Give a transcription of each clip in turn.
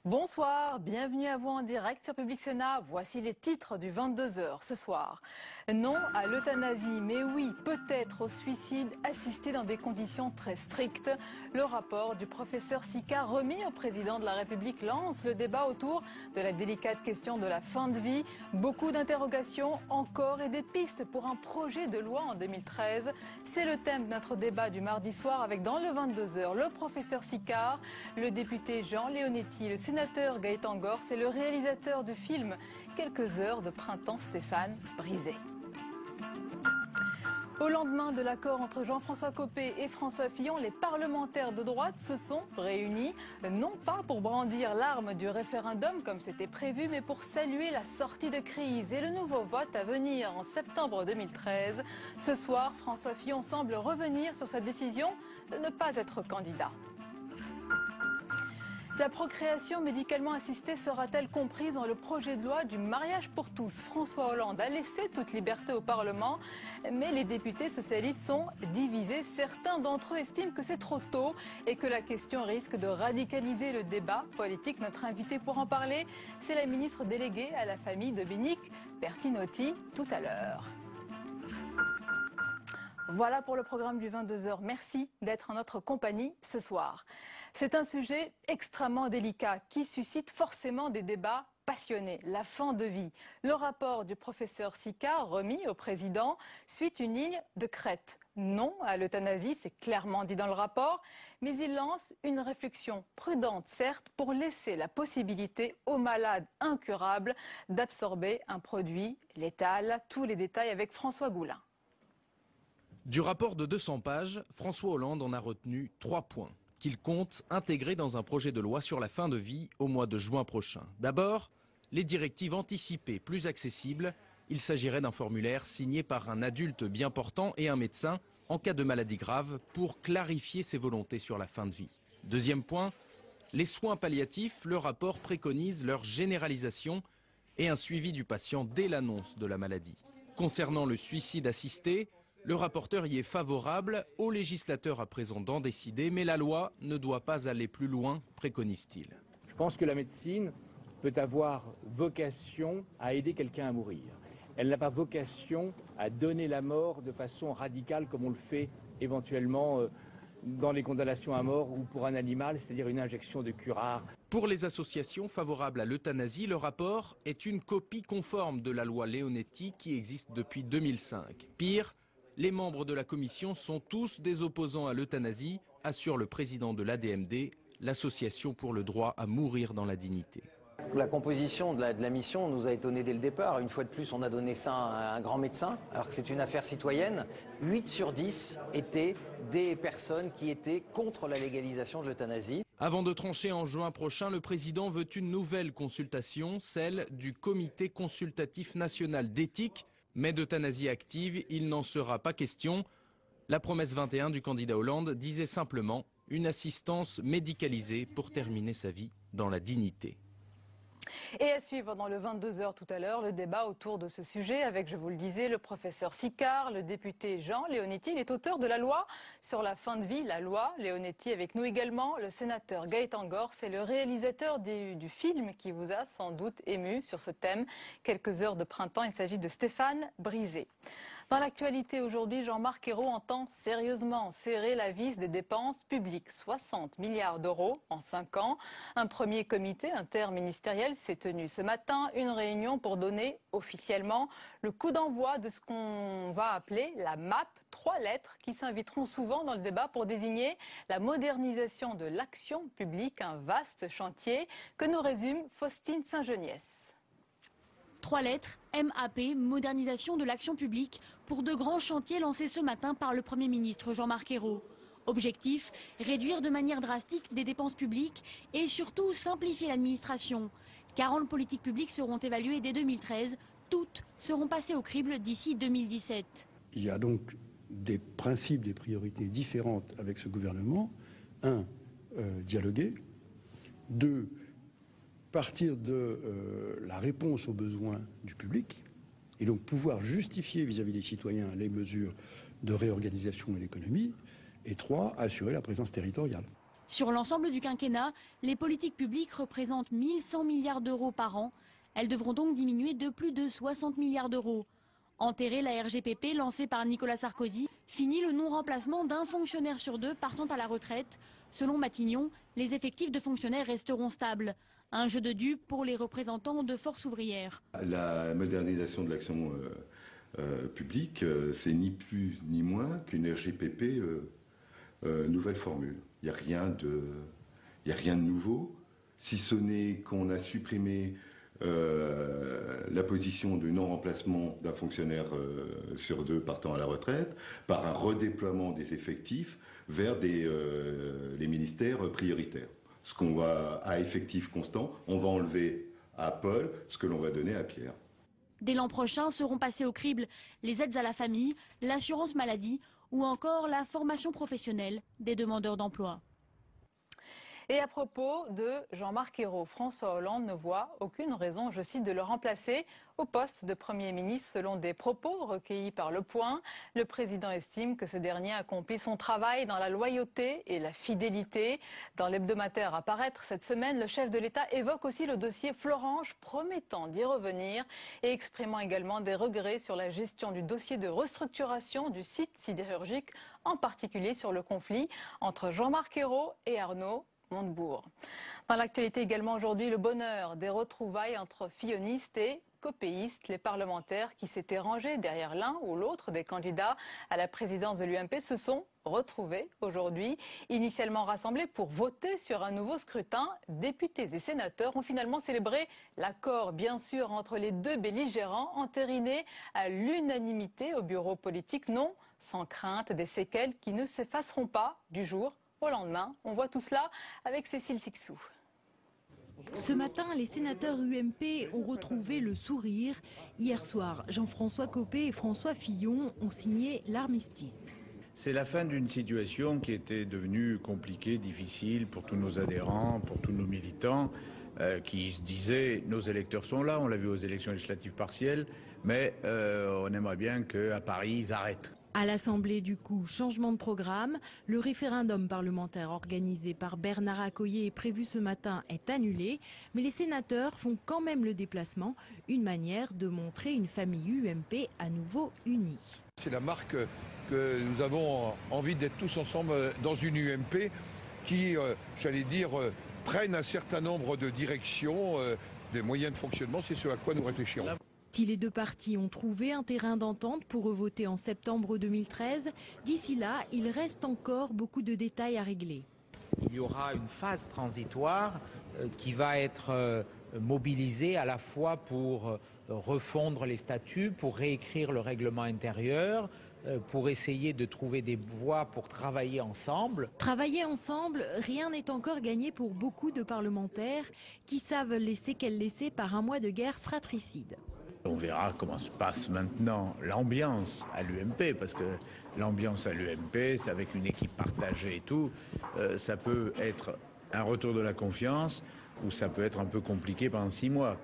Bonsoir, bienvenue à vous en direct sur Public Sénat. Voici les titres du 22h ce soir. Non à l'euthanasie, mais oui, peut-être au suicide assisté dans des conditions très strictes. Le rapport du professeur Sicard remis au président de la République lance le débat autour de la délicate question de la fin de vie. Beaucoup d'interrogations encore et des pistes pour un projet de loi en 2013. C'est le thème de notre débat du mardi soir avec dans le 22h le professeur Sicard, le député Jean Leonetti, le sénateur Gaëtan Gorce et le réalisateur du film Quelques heures de printemps, Stéphane Brisé. Au lendemain de l'accord entre Jean-François Copé et François Fillon, les parlementaires de droite se sont réunis, non pas pour brandir l'arme du référendum comme c'était prévu, mais pour saluer la sortie de crise et le nouveau vote à venir en septembre 2013. Ce soir, François Fillon semble revenir sur sa décision de ne pas être candidat. La procréation médicalement assistée sera-t-elle comprise dans le projet de loi du mariage pour tous? François Hollande a laissé toute liberté au Parlement, mais les députés socialistes sont divisés. Certains d'entre eux estiment que c'est trop tôt et que la question risque de radicaliser le débat politique. Notre invité pour en parler, c'est la ministre déléguée à la famille Dominique Bertinotti tout à l'heure. Voilà pour le programme du 22h. Merci d'être en notre compagnie ce soir. C'est un sujet extrêmement délicat qui suscite forcément des débats passionnés. La fin de vie. Le rapport du professeur Sicard remis au président suit une ligne de crête. Non à l'euthanasie, c'est clairement dit dans le rapport, mais il lance une réflexion prudente, certes, pour laisser la possibilité aux malades incurables d'absorber un produit létal. Tous les détails avec François Goulin. Du rapport de 200 pages, François Hollande en a retenu 3 points qu'il compte intégrer dans un projet de loi sur la fin de vie au mois de juin prochain. D'abord, les directives anticipées plus accessibles. Il s'agirait d'un formulaire signé par un adulte bien portant et un médecin en cas de maladie grave pour clarifier ses volontés sur la fin de vie. Deuxième point, les soins palliatifs. Le rapport préconise leur généralisation et un suivi du patient dès l'annonce de la maladie. Concernant le suicide assisté, le rapporteur y est favorable, au législateur à présent d'en décider, mais la loi ne doit pas aller plus loin, préconise-t-il. Je pense que la médecine peut avoir vocation à aider quelqu'un à mourir. Elle n'a pas vocation à donner la mort de façon radicale comme on le fait éventuellement dans les condamnations à mort ou pour un animal, c'est-à-dire une injection de curare. Pour les associations favorables à l'euthanasie, le rapport est une copie conforme de la loi Leonetti qui existe depuis 2005. Pire, les membres de la commission sont tous des opposants à l'euthanasie, assure le président de l'ADMD, l'association pour le droit à mourir dans la dignité. La composition de la mission nous a étonnés dès le départ. Une fois de plus, on a donné ça à un grand médecin, alors que c'est une affaire citoyenne. 8 sur 10 étaient des personnes qui étaient contre la légalisation de l'euthanasie. Avant de trancher en juin prochain, le président veut une nouvelle consultation, celle du Comité consultatif national d'éthique. Mais d'euthanasie active, il n'en sera pas question. La promesse 21 du candidat Hollande disait simplement une assistance médicalisée pour terminer sa vie dans la dignité. Et à suivre dans le 22h tout à l'heure, le débat autour de ce sujet avec, je vous le disais, le professeur Sicard, le député Jean Leonetti. Il est auteur de la loi sur la fin de vie, la loi Leonetti. Avec nous également, le sénateur Gaëtan Gorce et le réalisateur du film qui vous a sans doute ému sur ce thème. Quelques heures de printemps, il s'agit de Stéphane Brisé. Dans l'actualité aujourd'hui, Jean-Marc Ayrault entend sérieusement serrer la vis des dépenses publiques. 60 milliards d'euros en 5 ans. Un premier comité interministériel s'est tenu ce matin. Une réunion pour donner officiellement le coup d'envoi de ce qu'on va appeler la MAP. 3 lettres qui s'inviteront souvent dans le débat pour désigner la modernisation de l'action publique. Un vaste chantier que nous résume Faustine Saint-Geniès. 3 lettres, MAP, modernisation de l'action publique, pour de grands chantiers lancés ce matin par le Premier ministre Jean-Marc Ayrault. Objectif, réduire de manière drastique des dépenses publiques et surtout simplifier l'administration. 40 politiques publiques seront évaluées dès 2013, toutes seront passées au crible d'ici 2017. Il y a donc des principes, des priorités différentes avec ce gouvernement. 1, dialoguer. 2, partir de la réponse aux besoins du public et donc pouvoir justifier vis-à-vis des citoyens les mesures de réorganisation de l'économie. Et 3, assurer la présence territoriale. Sur l'ensemble du quinquennat, les politiques publiques représentent 1100 milliards d'euros par an. Elles devront donc diminuer de plus de 60 milliards d'euros. Enterrer la RGPP lancée par Nicolas Sarkozy, finit le non-remplacement d'un fonctionnaire sur deux partant à la retraite. Selon Matignon, les effectifs de fonctionnaires resteront stables. Un jeu de dupes pour les représentants de force ouvrière. La modernisation de l'action publique, c'est ni plus ni moins qu'une RGPP nouvelle formule. Il n'y a rien de nouveau, si ce n'est qu'on a supprimé la position de non-remplacement d'un fonctionnaire sur deux partant à la retraite par un redéploiement des effectifs vers les ministères prioritaires. Ce qu'on va à effectif constant, on va enlever à Paul ce que l'on va donner à Pierre. Dès l'an prochain seront passés au crible les aides à la famille, l'assurance maladie ou encore la formation professionnelle des demandeurs d'emploi. Et à propos de Jean-Marc Ayrault, François Hollande ne voit aucune raison, je cite, de le remplacer au poste de Premier ministre. Selon des propos recueillis par Le Point, le président estime que ce dernier accomplit son travail dans la loyauté et la fidélité. Dans l'hebdomadaire à paraître cette semaine, le chef de l'État évoque aussi le dossier Florange, promettant d'y revenir et exprimant également des regrets sur la gestion du dossier de restructuration du site sidérurgique, en particulier sur le conflit entre Jean-Marc Ayrault et Arnaud Montebourg. Dans l'actualité également aujourd'hui, le bonheur des retrouvailles entre fillonistes et copéistes. Les parlementaires qui s'étaient rangés derrière l'un ou l'autre des candidats à la présidence de l'UMP se sont retrouvés aujourd'hui. Initialement rassemblés pour voter sur un nouveau scrutin, députés et sénateurs ont finalement célébré l'accord, bien sûr, entre les deux belligérants, entériné à l'unanimité au bureau politique, non sans crainte des séquelles qui ne s'effaceront pas du jour au lendemain. On voit tout cela avec Cécile Sixou. Ce matin, les sénateurs UMP ont retrouvé le sourire. Hier soir, Jean-François Copé et François Fillon ont signé l'armistice. C'est la fin d'une situation qui était devenue compliquée, difficile pour tous nos adhérents, pour tous nos militants, qui se disaient nos électeurs sont là, on l'a vu aux élections législatives partielles, mais on aimerait bien qu'à Paris ils arrêtent. À l'Assemblée, du coup, changement de programme. Le référendum parlementaire organisé par Bernard Accoyer et prévu ce matin est annulé. Mais les sénateurs font quand même le déplacement. Une manière de montrer une famille UMP à nouveau unie. C'est la marque que nous avons envie d'être tous ensemble dans une UMP qui, j'allais dire, prenne un certain nombre de directions, des moyens de fonctionnement. C'est ce à quoi nous réfléchirons. Si les deux partis ont trouvé un terrain d'entente pour revoter en septembre 2013, d'ici là, il reste encore beaucoup de détails à régler. Il y aura une phase transitoire qui va être mobilisée à la fois pour refondre les statuts, pour réécrire le règlement intérieur, pour essayer de trouver des voies pour travailler ensemble. Travailler ensemble, rien n'est encore gagné pour beaucoup de parlementaires qui savent les séquelles laissées par un mois de guerre fratricide. On verra comment se passe maintenant l'ambiance à l'UMP, parce que l'ambiance à l'UMP, c'est avec une équipe partagée et tout, ça peut être un retour de la confiance ou ça peut être un peu compliqué pendant 6 mois.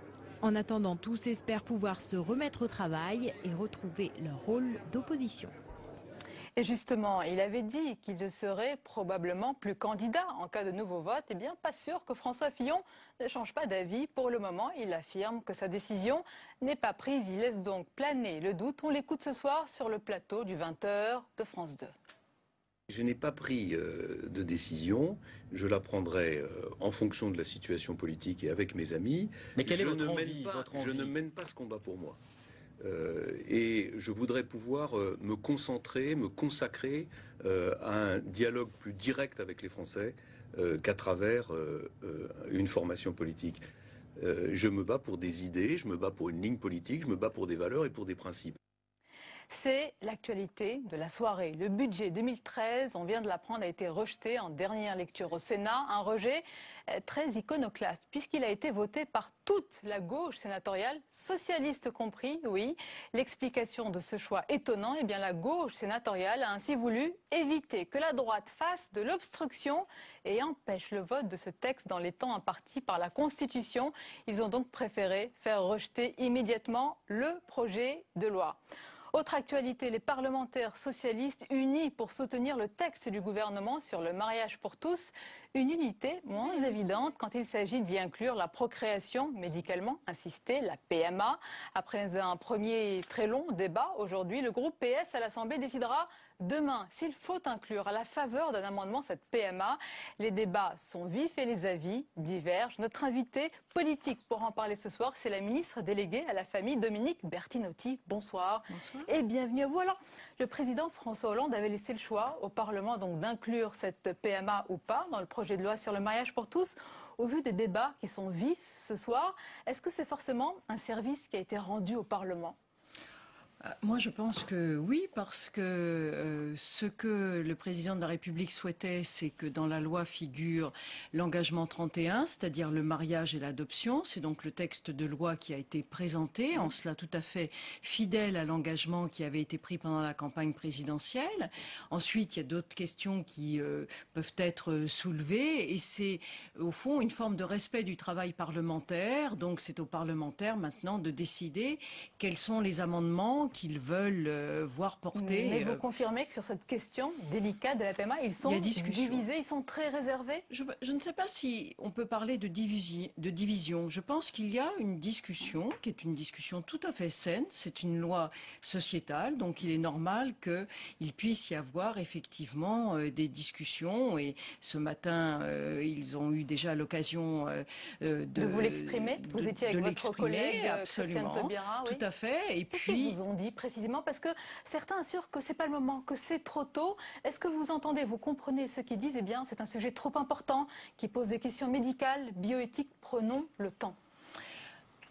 En attendant, tous espèrent pouvoir se remettre au travail et retrouver leur rôle d'opposition. Et justement, il avait dit qu'il ne serait probablement plus candidat en cas de nouveau vote. Eh bien, pas sûr que François Fillon ne change pas d'avis. Pour le moment, il affirme que sa décision n'est pas prise. Il laisse donc planer le doute. On l'écoute ce soir sur le plateau du 20h de France 2. Je n'ai pas pris de décision. Je la prendrai en fonction de la situation politique et avec mes amis. Mais quelle est votre envie, Je ne mène pas ce combat pour moi. Et je voudrais pouvoir me concentrer, me consacrer à un dialogue plus direct avec les Français qu'à travers une formation politique. Je me bats pour des idées, je me bats pour une ligne politique, je me bats pour des valeurs et pour des principes. C'est l'actualité de la soirée. Le budget 2013, on vient de l'apprendre, a été rejeté en dernière lecture au Sénat. Un rejet très iconoclaste, puisqu'il a été voté par toute la gauche sénatoriale, socialiste compris, oui. L'explication de ce choix étonnant, eh bien la gauche sénatoriale a ainsi voulu éviter que la droite fasse de l'obstruction et empêche le vote de ce texte dans les temps impartis par la Constitution. Ils ont donc préféré faire rejeter immédiatement le projet de loi. Autre actualité, les parlementaires socialistes unis pour soutenir le texte du gouvernement sur le mariage pour tous. Une unité moins évidente quand il s'agit d'y inclure la procréation médicalement assistée, la PMA. Après un premier très long débat, aujourd'hui, le groupe PS à l'Assemblée décidera demain s'il faut inclure à la faveur d'un amendement cette PMA. Les débats sont vifs et les avis divergent. Notre invité politique pour en parler ce soir, c'est la ministre déléguée à la famille, Dominique Bertinotti. Bonsoir. Bonsoir. Et bienvenue à vous. Alors, le président François Hollande avait laissé le choix au Parlement donc d'inclure cette PMA ou pas dans le projet de loi sur le mariage pour tous. Au vu des débats qui sont vifs ce soir, est-ce que c'est forcément un service qui a été rendu au Parlement ? Moi, je pense que oui, parce que ce que le président de la République souhaitait, c'est que dans la loi figure l'engagement 31, c'est-à-dire le mariage et l'adoption. C'est donc le texte de loi qui a été présenté, en cela tout à fait fidèle à l'engagement qui avait été pris pendant la campagne présidentielle. Ensuite, il y a d'autres questions qui peuvent être soulevées, et c'est au fond une forme de respect du travail parlementaire. Donc, c'est aux parlementaires maintenant de décider quels sont les amendements qu'ils veulent voir porter. Mais vous confirmez que sur cette question délicate de la PMA, ils sont divisés, ils sont très réservés ? Je ne sais pas si on peut parler de division. Je pense qu'il y a une discussion qui est une discussion tout à fait saine. C'est une loi sociétale, donc il est normal qu'il puisse y avoir effectivement des discussions. Et ce matin, ils ont eu déjà l'occasion de vous l'exprimer. Vous étiez avec votre collègue Christiane Taubira. Tout à fait. Et puis, qu'est-ce qu'ils vous ont dit précisément? Parce que certains assurent que c'est pas le moment, que c'est trop tôt. Est-ce que vous entendez, vous comprenez ce qu'ils disent? Eh bien, c'est un sujet trop important qui pose des questions médicales, bioéthiques. Prenons le temps.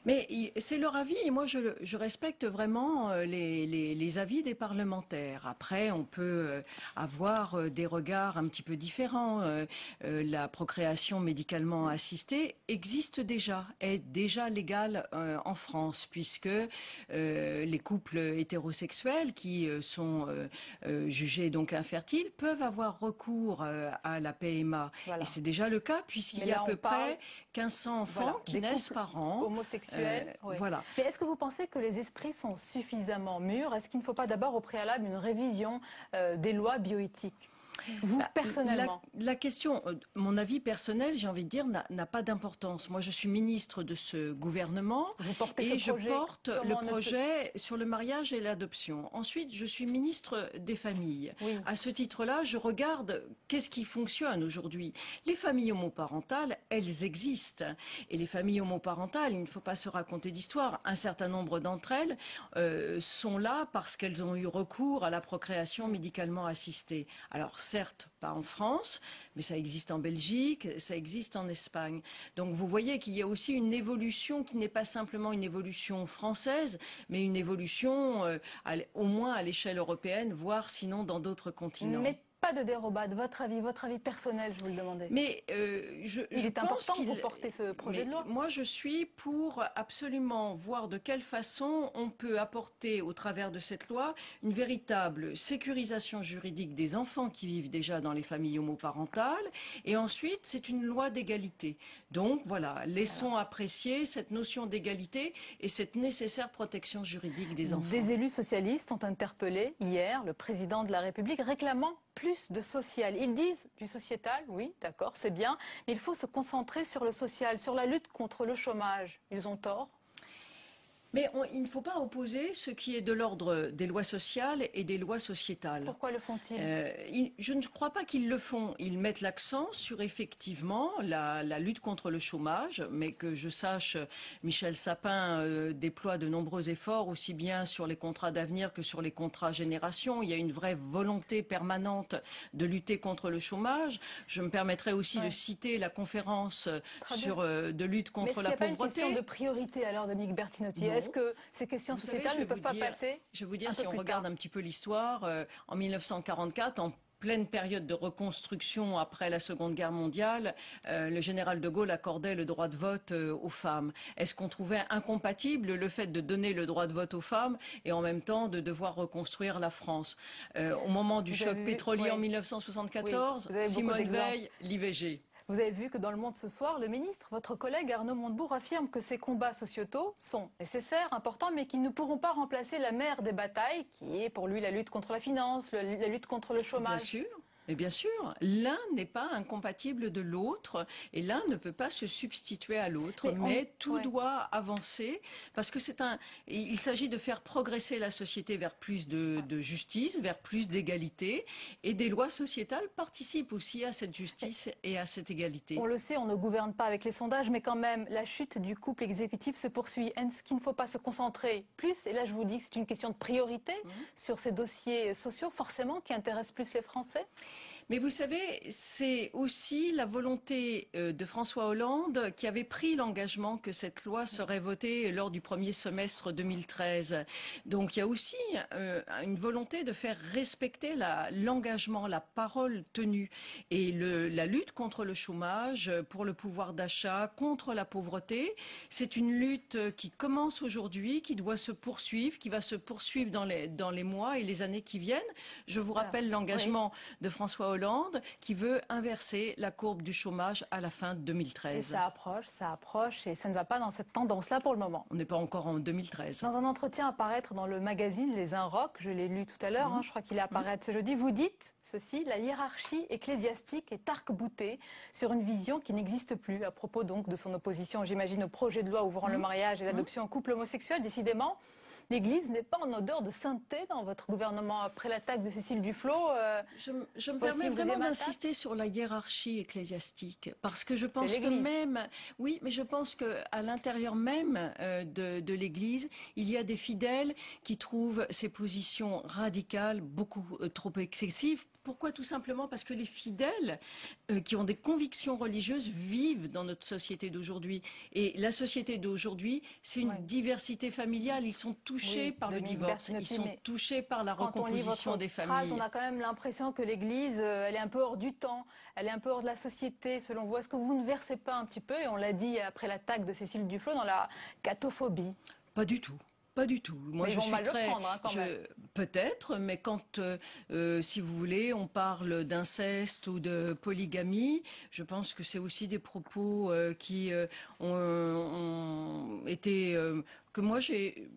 Mais c'est leur avis et moi je respecte vraiment les avis des parlementaires. Après, on peut avoir des regards un petit peu différents. La procréation médicalement assistée existe déjà, est déjà légale en France, puisque les couples hétérosexuels qui sont jugés donc infertiles peuvent avoir recours à la PMA. Voilà. Et c'est déjà le cas, puisqu'il y a à peu près 1500 enfants qui naissent par an. Homosexuels. Oui. Voilà. Mais est-ce que vous pensez que les esprits sont suffisamment mûrs? Est-ce qu'il ne faut pas d'abord au préalable une révision des lois bioéthiques? Vous, personnellement? La question, mon avis personnel, j'ai envie de dire, n'a pas d'importance. Moi, je suis ministre de ce gouvernement et je porte le projet sur le mariage et l'adoption. Ensuite, je suis ministre des familles. Oui. À ce titre-là, je regarde qu'est-ce qui fonctionne aujourd'hui. Les familles homoparentales, elles existent. Et les familles homoparentales, il ne faut pas se raconter d'histoire. Un certain nombre d'entre elles sont là parce qu'elles ont eu recours à la procréation médicalement assistée. Alors, certes, pas en France, mais ça existe en Belgique, ça existe en Espagne. Donc vous voyez qu'il y a aussi une évolution qui n'est pas simplement une évolution française, mais une évolution au moins à l'échelle européenne, voire sinon dans d'autres continents. Mais pas de dérobade, votre avis personnel, je vous le demandais. Mais il est important que vous portez ce projet de loi. Moi, je suis pour absolument voir de quelle façon on peut apporter, au travers de cette loi, une véritable sécurisation juridique des enfants qui vivent déjà dans les familles homoparentales. Et ensuite, c'est une loi d'égalité. Donc, voilà, laissons apprécier cette notion d'égalité et cette nécessaire protection juridique des enfants. Des élus socialistes ont interpellé hier le président de la République réclamant plus de social. Ils disent du sociétal, oui, d'accord, c'est bien, mais il faut se concentrer sur le social, sur la lutte contre le chômage. Ils ont tort? Mais il ne faut pas opposer ce qui est de l'ordre des lois sociales et des lois sociétales. Pourquoi le font-ils? Je ne crois pas qu'ils le font. Ils mettent l'accent sur effectivement la lutte contre le chômage, mais que je sache, Michel Sapin déploie de nombreux efforts, aussi bien sur les contrats d'avenir que sur les contrats génération. Il y a une vraie volonté permanente de lutter contre le chômage. Je me permettrai aussi de citer la conférence de lutte contre la pauvreté. Mais est-ce qu'il n'y a pas une question de priorité alors, Dominique Bertinotti? Est-ce que ces questions sociétales ne peuvent pas passer? Je vais vous dire, si on regarde un petit peu l'histoire, en 1944, en pleine période de reconstruction après la Seconde Guerre mondiale, le général de Gaulle accordait le droit de vote aux femmes. Est-ce qu'on trouvait incompatible le fait de donner le droit de vote aux femmes et en même temps de devoir reconstruire la France? Au moment du choc pétrolier en 1974, Simone Veil, l'IVG. Vous avez vu que dans Le Monde ce soir, le ministre, votre collègue Arnaud Montebourg, affirme que ces combats sociétaux sont nécessaires, importants, mais qu'ils ne pourront pas remplacer la mère des batailles, qui est pour lui la lutte contre la finance, la lutte contre le chômage. Bien sûr. Mais bien sûr, l'un n'est pas incompatible de l'autre et l'un ne peut pas se substituer à l'autre, mais tout doit avancer parce que il s'agit de faire progresser la société vers plus de justice, vers plus d'égalité, et des lois sociétales participent aussi à cette justice et à cette égalité. On le sait, on ne gouverne pas avec les sondages, mais quand même, la chute du couple exécutif se poursuit. Est-ce qu'il ne faut pas se concentrer plus, et là je vous dis que c'est une question de priorité, sur ces dossiers sociaux forcément qui intéressent plus les Français ? Mais vous savez, c'est aussi la volonté de François Hollande qui avait pris l'engagement que cette loi serait votée lors du premier semestre 2013. Donc il y a aussi une volonté de faire respecter l'engagement, la parole tenue. Et la lutte contre le chômage, pour le pouvoir d'achat, contre la pauvreté, c'est une lutte qui commence aujourd'hui, qui doit se poursuivre, qui va se poursuivre dans les mois et les années qui viennent. Je vous rappelle l'engagement de François Hollande qui veut inverser la courbe du chômage à la fin de 2013. Et ça approche et ça ne va pas dans cette tendance-là pour le moment. On n'est pas encore en 2013. Dans un entretien à paraître dans le magazine Les Inrocks, je l'ai lu tout à l'heure, je crois qu'il est à paraître ce jeudi, vous dites ceci: la hiérarchie ecclésiastique est arc-boutée sur une vision qui n'existe plus, à propos donc de son opposition, j'imagine, au projet de loi ouvrant le mariage et l'adoption en couple homosexuel. Décidément, l'Église n'est pas en odeur de sainteté dans votre gouvernement après l'attaque de Cécile Duflot. Je me permets vraiment d'insister sur la hiérarchie ecclésiastique parce que je pense que même, oui, mais je pense que à l'intérieur même de l'Église, il y a des fidèles qui trouvent ces positions radicales beaucoup trop excessives. Pourquoi? Tout simplement parce que les fidèles qui ont des convictions religieuses vivent dans notre société d'aujourd'hui. Et la société d'aujourd'hui, c'est une diversité familiale. Ils sont touchés par le divorce, ils sont touchés par la recomposition des familles. On a quand même l'impression que l'Église, elle est un peu hors du temps, elle est un peu hors de la société, selon vous. Est-ce que vous ne versez pas un petit peu, et on l'a dit après l'attaque de Cécile Duflot, dans la cathophobie? Pas du tout. Pas du tout. Moi, mais je suis très. Peut-être, mais quand, si vous voulez, on parle d'inceste ou de polygamie, je pense que c'est aussi des propos qui ont été que moi j'ai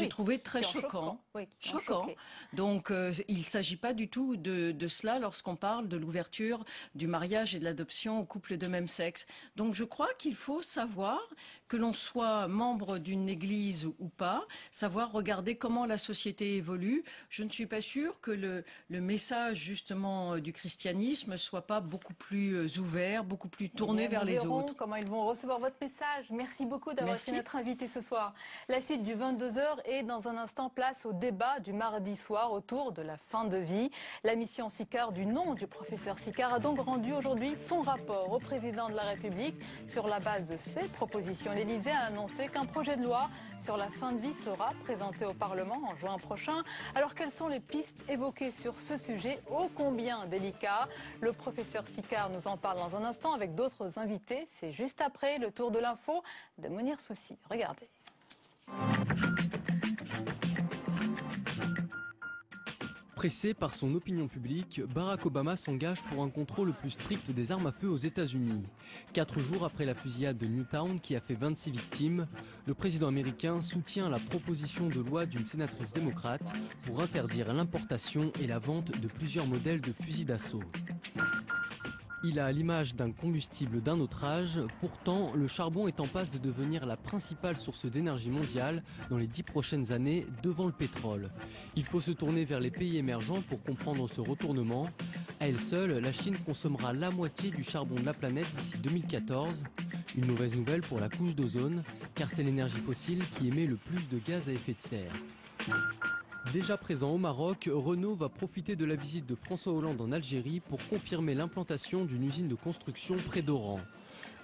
trouvé très choquant. Choquant. Donc il ne s'agit pas du tout de cela lorsqu'on parle de l'ouverture du mariage et de l'adoption aux couples de même sexe. Donc je crois qu'il faut savoir, que l'on soit membre d'une église ou pas, savoir regarder comment la société évolue. Je ne suis pas sûre que le message justement du christianisme soit pas beaucoup plus ouvert, beaucoup plus tourné vers les autres. Comment ils vont recevoir votre message. Merci beaucoup d'avoir été notre invité ce soir. La suite du 22h et dans un instant, place au débat du mardi soir autour de la fin de vie. La mission Sicard, du nom du professeur Sicard, a donc rendu aujourd'hui son rapport au président de la République. Sur la base de ses propositions, l'Élysée a annoncé qu'un projet de loi sur la fin de vie sera présenté au Parlement en juin prochain. Alors quelles sont les pistes évoquées sur ce sujet ô combien délicat? Le professeur Sicard nous en parle dans un instant avec d'autres invités. C'est juste après le tour de l'info de Mounir Soussi. Regardez. Pressé par son opinion publique, Barack Obama s'engage pour un contrôle plus strict des armes à feu aux États-Unis. 4 jours après la fusillade de Newtown qui a fait 26 victimes, le président américain soutient la proposition de loi d'une sénatrice démocrate pour interdire l'importation et la vente de plusieurs modèles de fusils d'assaut. Il a l'image d'un combustible d'un autre âge, pourtant le charbon est en passe de devenir la principale source d'énergie mondiale dans les 10 prochaines années devant le pétrole. Il faut se tourner vers les pays émergents pour comprendre ce retournement. À elle seule, la Chine consommera la moitié du charbon de la planète d'ici 2014. Une mauvaise nouvelle pour la couche d'ozone, car c'est l'énergie fossile qui émet le plus de gaz à effet de serre. Déjà présent au Maroc, Renault va profiter de la visite de François Hollande en Algérie pour confirmer l'implantation d'une usine de construction près d'Oran.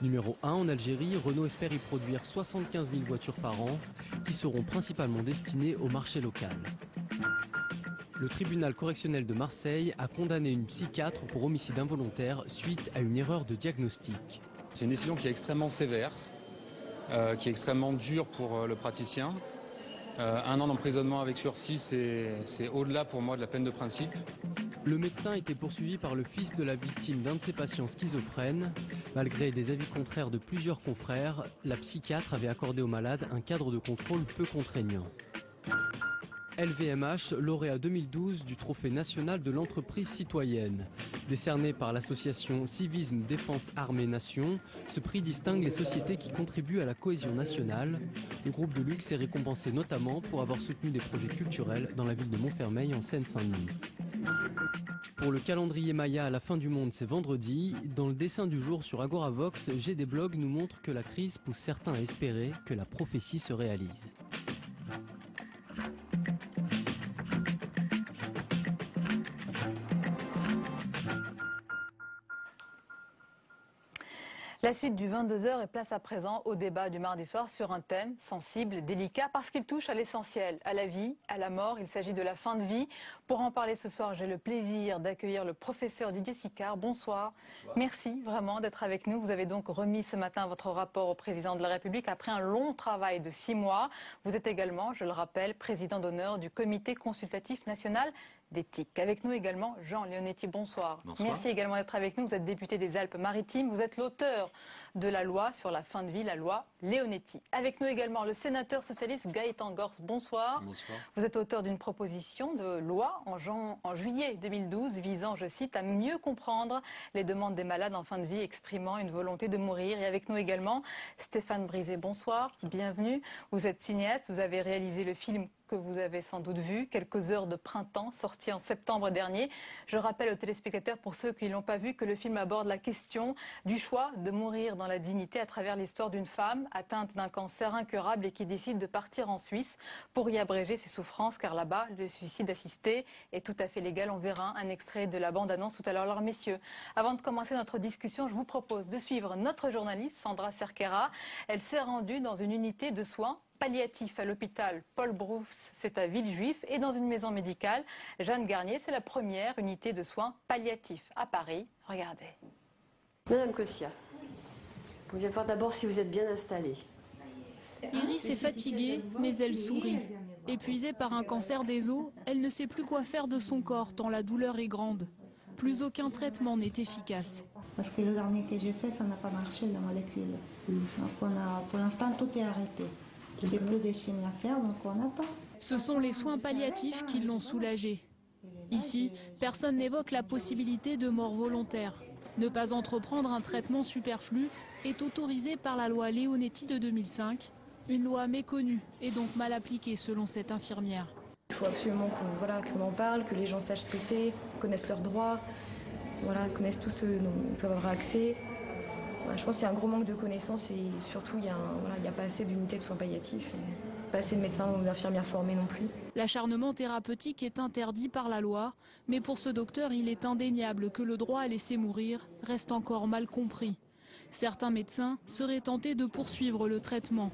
Numéro 1 en Algérie, Renault espère y produire 75 000 voitures par an, qui seront principalement destinées au marché local. Le tribunal correctionnel de Marseille a condamné une psychiatre pour homicide involontaire suite à une erreur de diagnostic. C'est une décision qui est extrêmement sévère, qui est extrêmement dure pour le praticien. 1 an d'emprisonnement avec sursis, c'est au-delà pour moi de la peine de principe. Le médecin était poursuivi par le fils de la victime d'un de ses patients schizophrènes. Malgré des avis contraires de plusieurs confrères, la psychiatre avait accordé au malade un cadre de contrôle peu contraignant. LVMH, lauréat 2012 du Trophée national de l'entreprise citoyenne. Décerné par l'association Civisme Défense Armée Nation, ce prix distingue les sociétés qui contribuent à la cohésion nationale. Le groupe de luxe est récompensé notamment pour avoir soutenu des projets culturels dans la ville de Montfermeil en Seine-Saint-Denis. Pour le calendrier Maya à la fin du monde, c'est vendredi. Dans le dessin du jour sur Agoravox, GD Blog nous montre que la crise pousse certains à espérer que la prophétie se réalise. La suite du 22h est place à présent au débat du mardi soir sur un thème sensible et délicat parce qu'il touche à l'essentiel, à la vie, à la mort. Il s'agit de la fin de vie. Pour en parler ce soir, j'ai le plaisir d'accueillir le professeur Didier Sicard. Bonsoir. Bonsoir. Merci vraiment d'être avec nous. Vous avez donc remis ce matin votre rapport au président de la République après un long travail de 6 mois. Vous êtes également, je le rappelle, président d'honneur du Comité consultatif national d'éthique. Avec nous également Jean Leonetti, bonsoir. Bonsoir. Merci également d'être avec nous. Vous êtes député des Alpes-Maritimes. Vous êtes l'auteur de la loi sur la fin de vie, la loi Leonetti. Avec nous également le sénateur socialiste Gaëtan Gors, bonsoir. Bonsoir. Vous êtes auteur d'une proposition de loi en juillet 2012 visant, je cite, à mieux comprendre les demandes des malades en fin de vie exprimant une volonté de mourir. Et avec nous également Stéphane Brisé, bonsoir. Bienvenue. Vous êtes cinéaste, vous avez réalisé le film que vous avez sans doute vu, Quelques heures de printemps, sorti en septembre dernier. Je rappelle aux téléspectateurs, pour ceux qui ne l'ont pas vu, que le film aborde la question du choix de mourir dans la dignité à travers l'histoire d'une femme atteinte d'un cancer incurable et qui décide de partir en Suisse pour y abréger ses souffrances, car là-bas, le suicide assisté est tout à fait légal. On verra un extrait de la bande-annonce tout à l'heure. Alors messieurs, avant de commencer notre discussion, je vous propose de suivre notre journaliste Sandra Cerquera. Elle s'est rendue dans une unité de soins palliatif à l'hôpital Paul Brousse, c'est à Villejuif, et dans une maison médicale, Jeanne Garnier, c'est la première unité de soins palliatifs à Paris. Regardez. Madame Cossia, on vient voir d'abord si vous êtes bien installée. Iris est fatiguée, mais elle sourit. Épuisée par un cancer des os, elle ne sait plus quoi faire de son corps tant la douleur est grande. Plus aucun traitement n'est efficace. Parce que le dernier que j'ai fait, ça n'a pas marché, la molécule. Donc pour l'instant, tout est arrêté. Il n'y a plus de chimie à faire, donc on attend. Ce sont les soins palliatifs qui l'ont soulagée. Ici, personne n'évoque la possibilité de mort volontaire. Ne pas entreprendre un traitement superflu est autorisé par la loi Leonetti de 2005, une loi méconnue et donc mal appliquée selon cette infirmière. Il faut absolument qu'on en parle, que les gens sachent ce que c'est, connaissent leurs droits, connaissent tout ce dont ils peuvent avoir accès. Je pense qu'il y a un gros manque de connaissances et surtout il n'y a pas assez d'unités de soins palliatifs, et pas assez de médecins ou d'infirmières formés non plus. L'acharnement thérapeutique est interdit par la loi, mais pour ce docteur, il est indéniable que le droit à laisser mourir reste encore mal compris. Certains médecins seraient tentés de poursuivre le traitement,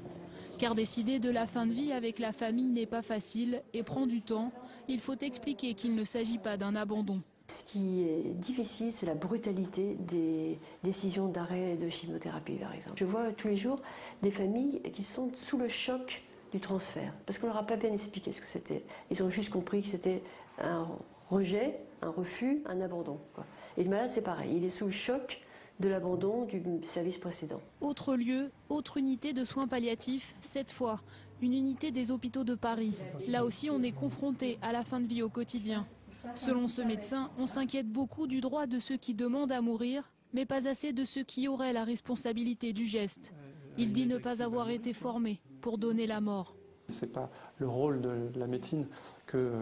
car décider de la fin de vie avec la famille n'est pas facile et prend du temps. Il faut expliquer qu'il ne s'agit pas d'un abandon. Ce qui est difficile, c'est la brutalité des décisions d'arrêt de chimiothérapie, par exemple. Je vois tous les jours des familles qui sont sous le choc du transfert, parce qu'on ne leur a pas bien expliqué ce que c'était. Ils ont juste compris que c'était un rejet, un refus, un abandon, quoi. Et le malade, c'est pareil, il est sous le choc de l'abandon du service précédent. Autre lieu, autre unité de soins palliatifs, cette fois, une unité des hôpitaux de Paris. Là aussi, on est confronté à la fin de vie au quotidien. Selon ce médecin, on s'inquiète beaucoup du droit de ceux qui demandent à mourir, mais pas assez de ceux qui auraient la responsabilité du geste. Il dit ne pas avoir été formé pour donner la mort. Ce n'est pas le rôle de la médecine que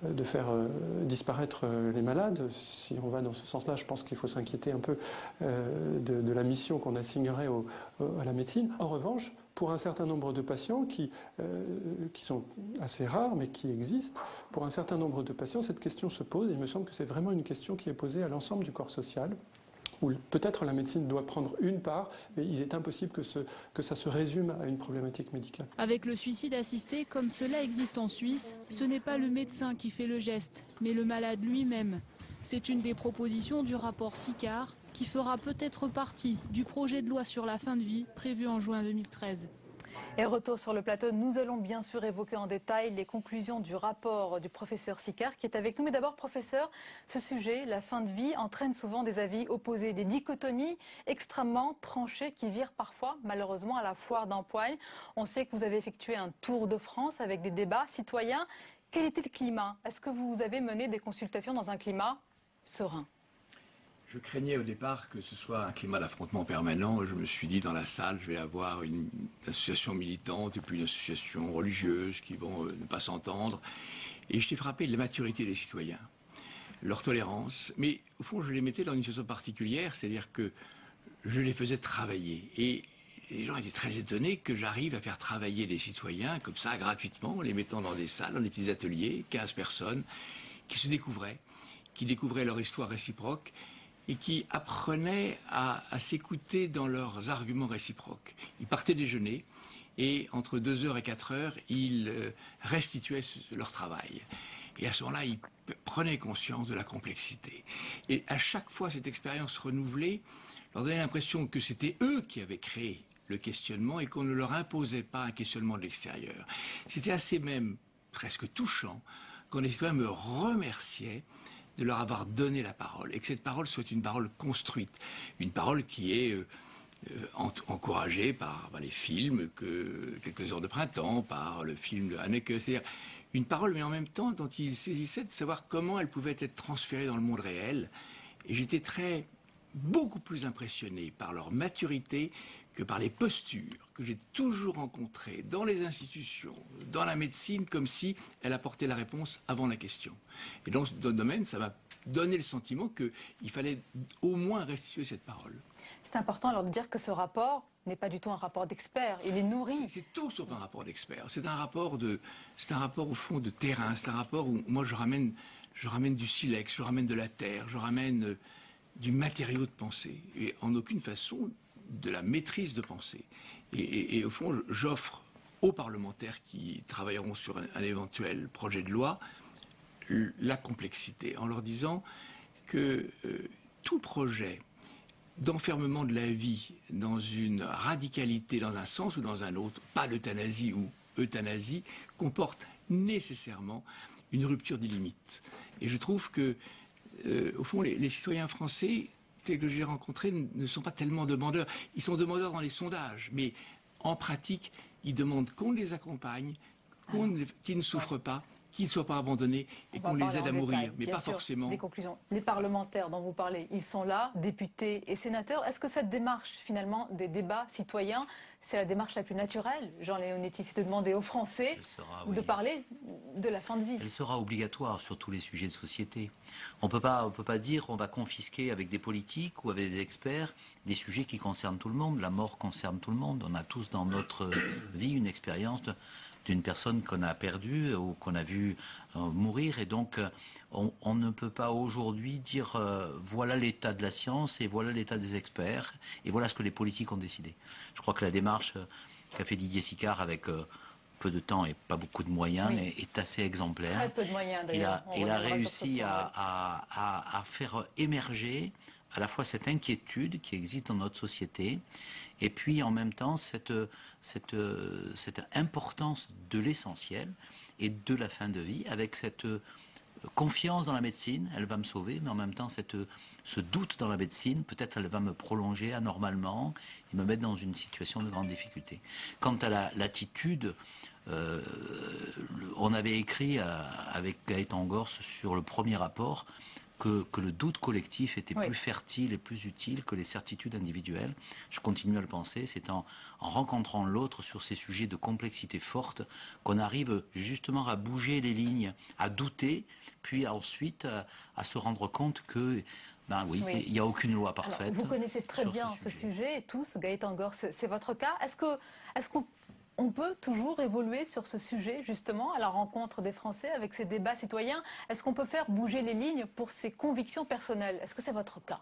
de faire disparaître les malades. Si on va dans ce sens-là, je pense qu'il faut s'inquiéter un peu de la mission qu'on assignerait à la médecine. En revanche, pour un certain nombre de patients qui sont assez rares, mais qui existent, pour un certain nombre de patients, cette question se pose. Et il me semble que c'est vraiment une question qui est posée à l'ensemble du corps social, où peut-être la médecine doit prendre une part, mais il est impossible que ça se résume à une problématique médicale. Avec le suicide assisté, comme cela existe en Suisse, ce n'est pas le médecin qui fait le geste, mais le malade lui-même. C'est une des propositions du rapport Sicard, qui fera peut-être partie du projet de loi sur la fin de vie prévu en juin 2013. Et retour sur le plateau, nous allons bien sûr évoquer en détail les conclusions du rapport du professeur Sicard qui est avec nous. Mais d'abord, professeur, ce sujet, la fin de vie, entraîne souvent des avis opposés, des dichotomies extrêmement tranchées qui virent parfois, malheureusement, à la foire d'empoigne. On sait que vous avez effectué un tour de France avec des débats citoyens. Quel était le climat? Est-ce que vous avez mené des consultations dans un climat serein? Je craignais au départ que ce soit un climat d'affrontement permanent. Je me suis dit, dans la salle, je vais avoir une association militante et puis une association religieuse qui vont ne pas s'entendre. Et j'étais frappé de la maturité des citoyens, leur tolérance. Mais au fond, je les mettais dans une situation particulière, c'est-à-dire que je les faisais travailler. Et les gens étaient très étonnés que j'arrive à faire travailler des citoyens comme ça, gratuitement, en les mettant dans des salles, dans des petits ateliers, 15 personnes, qui se découvraient, qui découvraient leur histoire réciproque, et qui apprenaient à s'écouter dans leurs arguments réciproques. Ils partaient déjeuner et entre 2h et 4h, ils restituaient leur travail. Et à ce moment-là, ils prenaient conscience de la complexité. Et à chaque fois, cette expérience renouvelée leur donnait l'impression que c'était eux qui avaient créé le questionnement et qu'on ne leur imposait pas un questionnement de l'extérieur. C'était assez même presque touchant quand les citoyens me remerciaient de leur avoir donné la parole, et que cette parole soit une parole construite, une parole qui est encouragée par les films, Quelques heures de printemps, par le film de Haneke, c'est-à-dire une parole, mais en même temps dont ils saisissaient de savoir comment elle pouvait être transférée dans le monde réel. Et j'étais beaucoup plus impressionné par leur maturité que par les postures que j'ai toujours rencontrées dans les institutions, dans la médecine, comme si elle apportait la réponse avant la question. Et dans ce domaine, ça m'a donné le sentiment qu'il fallait au moins restituer cette parole. C'est important alors de dire que ce rapport n'est pas du tout un rapport d'expert, il est nourri. C'est tout sauf un rapport d'expert. C'est un rapport au fond de terrain, c'est un rapport où moi je ramène du silex, je ramène de la terre, je ramène du matériau de pensée, et en aucune façon de la maîtrise de pensée. Et au fond, j'offre aux parlementaires qui travailleront sur un éventuel projet de loi la complexité, en leur disant que tout projet d'enfermement de la vie dans une radicalité, dans un sens ou dans un autre, pas d'euthanasie ou euthanasie, comporte nécessairement une rupture des limites. Et je trouve que, au fond, les citoyens français tels que j'ai rencontrés ne sont pas tellement demandeurs. Ils sont demandeurs dans les sondages, mais en pratique, ils demandent qu'on les accompagne, qu'ils ne souffrent pas, qu'ils ne soient pas abandonnés et qu'on les aide à mourir, mais pas forcément. Des conclusions. Les parlementaires dont vous parlez, ils sont là, députés et sénateurs. Est-ce que cette démarche, finalement, des débats citoyens, c'est la démarche la plus naturelle, Jean Leonetti, c'est de demander aux Français de parler de la fin de vie? Elle sera obligatoire sur tous les sujets de société. On peut pas dire on va confisquer avec des politiques ou avec des experts des sujets qui concernent tout le monde. La mort concerne tout le monde. On a tous dans notre vie une expérience d'une personne qu'on a perdue ou qu'on a vu mourir. Et donc, on ne peut pas aujourd'hui dire voilà l'état de la science et voilà l'état des experts et voilà ce que les politiques ont décidé. Je crois que la démarche qu'a fait Didier Sicard avec peu de temps et pas beaucoup de moyens est assez exemplaire. Très peu de moyens d'ailleurs. Il a réussi à faire émerger à la fois cette inquiétude qui existe dans notre société et puis en même temps cette importance de l'essentiel et de la fin de vie avec cette confiance dans la médecine, elle va me sauver, mais en même temps ce doute dans la médecine, peut-être elle va me prolonger anormalement et me mettre dans une situation de grande difficulté. Quant à l'attitude, on avait écrit avec Gaëtan Gors sur le premier rapport que le doute collectif était plus fertile et plus utile que les certitudes individuelles. Je continue à le penser. C'est en rencontrant l'autre sur ces sujets de complexité forte qu'on arrive justement à bouger les lignes, à douter, puis ensuite à se rendre compte que il n'y a aucune loi parfaite. Alors, vous connaissez très bien ce sujet, tous, Gaëtan Gors, c'est votre cas. Est-ce qu'on peut toujours évoluer sur ce sujet, justement, à la rencontre des Français, avec ces débats citoyens? Est-ce qu'on peut faire bouger les lignes pour ses convictions personnelles? Est-ce que c'est votre cas?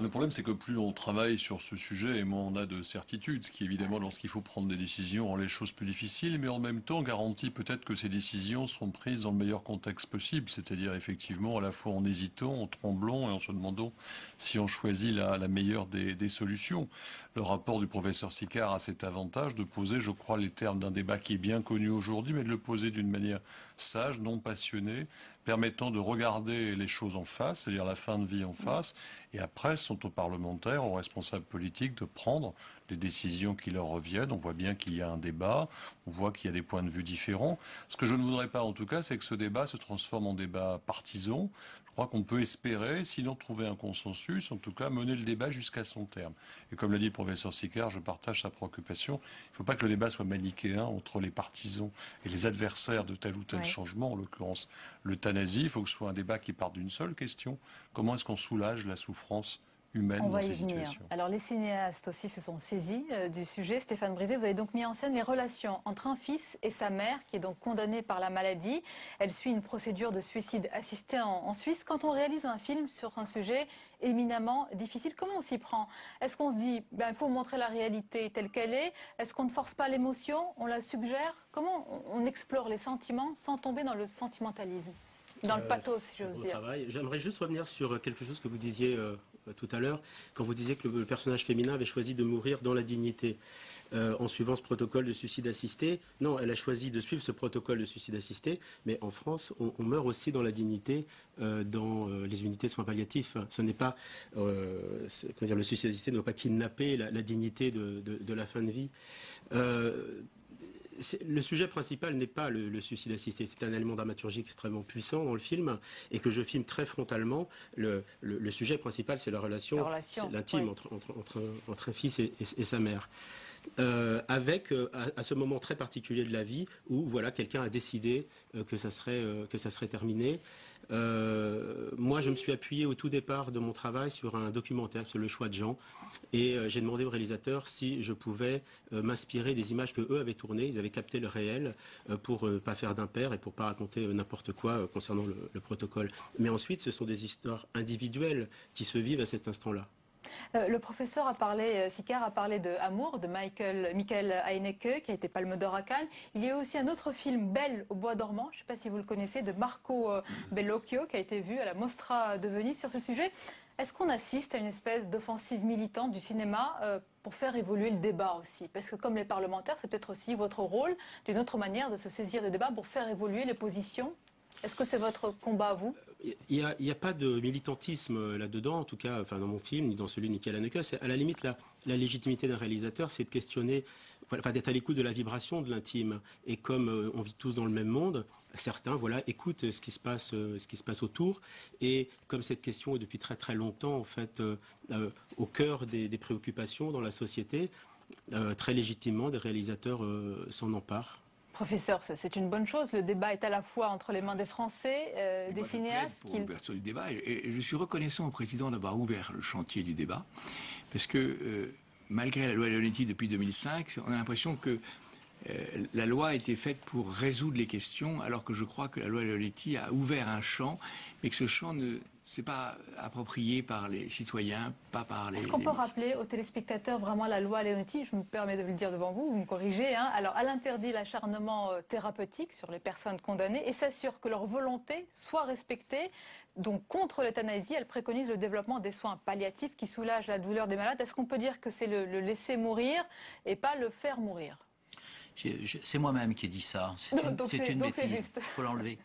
Le problème, c'est que plus on travaille sur ce sujet, et moins on a de certitudes, ce qui, évidemment, lorsqu'il faut prendre des décisions, rend les choses plus difficiles, mais en même temps garantit peut-être que ces décisions sont prises dans le meilleur contexte possible, c'est-à-dire effectivement à la fois en hésitant, en tremblant et en se demandant si on choisit la meilleure des solutions. Le rapport du professeur Sicard a cet avantage de poser, je crois, les termes d'un débat qui est bien connu aujourd'hui, mais de le poser d'une manière sage, non passionnée, permettant de regarder les choses en face, c'est-à-dire la fin de vie en face, et après sont aux parlementaires, aux responsables politiques de prendre les décisions qui leur reviennent. On voit bien qu'il y a un débat, on voit qu'il y a des points de vue différents. Ce que je ne voudrais pas en tout cas, c'est que ce débat se transforme en débat partisan. Je crois qu'on peut espérer, sinon trouver un consensus, en tout cas mener le débat jusqu'à son terme. Et comme l'a dit le professeur Sicard, je partage sa préoccupation. Il ne faut pas que le débat soit manichéen entre les partisans et les adversaires de tel ou tel changement, en l'occurrence l'euthanasie. Il faut que ce soit un débat qui parte d'une seule question. Comment est-ce qu'on soulage la souffrance humaine dans ces situations? Alors les cinéastes aussi se sont saisis du sujet. Stéphane Brisé, vous avez donc mis en scène les relations entre un fils et sa mère qui est donc condamnée par la maladie. Elle suit une procédure de suicide assisté en Suisse. Quand on réalise un film sur un sujet éminemment difficile, comment on s'y prend? Est-ce qu'on se dit il faut montrer la réalité telle qu'elle est? Est-ce qu'on ne force pas l'émotion? On la suggère? Comment on explore les sentiments sans tomber dans le sentimentalisme? Dans le pathos, si j'ose dire. J'aimerais juste revenir sur quelque chose que vous disiez tout à l'heure, quand vous disiez que le personnage féminin avait choisi de mourir dans la dignité en suivant ce protocole de suicide assisté. Non, elle a choisi de suivre ce protocole de suicide assisté, mais en France, on meurt aussi dans la dignité dans les unités de soins palliatifs. Ce n'est pas, le suicide assisté ne doit pas kidnapper la dignité de la fin de vie. Le sujet principal n'est pas le suicide assisté, c'est un élément dramaturgique extrêmement puissant dans le film et que je filme très frontalement. Le sujet principal, c'est la relation l'intime entre un fils et sa mère. Avec à ce moment très particulier de la vie où voilà, quelqu'un a décidé que ça serait terminé. Moi, je me suis appuyé au tout départ de mon travail sur un documentaire sur le choix de Jean et j'ai demandé au réalisateur si je pouvais m'inspirer des images que eux avaient tournées. Ils avaient capté le réel pour ne pas faire d'impair et pour pas raconter n'importe quoi concernant le protocole. Mais ensuite, ce sont des histoires individuelles qui se vivent à cet instant-là. Le professeur Sicard a parlé de Amour, de Michael Haneke, qui a été Palme d'Or à Cannes. Il y a aussi un autre film, Belle au bois dormant, je ne sais pas si vous le connaissez, de Marco Bellocchio, qui a été vu à la Mostra de Venise sur ce sujet. Est-ce qu'on assiste à une espèce d'offensive militante du cinéma pour faire évoluer le débat aussi? Parce que comme les parlementaires, c'est peut-être aussi votre rôle, d'une autre manière, de se saisir du débat pour faire évoluer les positions. Est-ce que c'est votre combat à vous? Il n'y a pas de militantisme là-dedans, en tout cas dans mon film, ni dans celui de Michael Haneke. À la limite, la légitimité d'un réalisateur, c'est de questionner, d'être à l'écoute de la vibration de l'intime. Et comme on vit tous dans le même monde, certains écoutent ce qui se passe autour. Et comme cette question est depuis très très longtemps en fait, au cœur des préoccupations dans la société, très légitimement, des réalisateurs s'en emparent. Professeur, c'est une bonne chose. Le débat est à la fois entre les mains des Français, des cinéastes. Pour l'ouverture du débat. Et je suis reconnaissant au président d'avoir ouvert le chantier du débat. Parce que malgré la loi Leonetti depuis 2005, on a l'impression que la loi a été faite pour résoudre les questions, alors que je crois que la loi Leonetti a ouvert un champ, mais que ce champ ne s'est pas approprié par les citoyens, pas par les... Est-ce qu'on peut rappeler aux téléspectateurs vraiment la loi Leonetti? Je me permets de le dire devant vous, vous me corrigez. Alors, elle interdit l'acharnement thérapeutique sur les personnes condamnées et s'assure que leur volonté soit respectée. Donc, contre l'euthanasie, elle préconise le développement des soins palliatifs qui soulagent la douleur des malades. Est-ce qu'on peut dire que c'est le laisser mourir et pas le faire mourir? C'est moi-même qui ai dit ça. C'est une bêtise. Il faut l'enlever.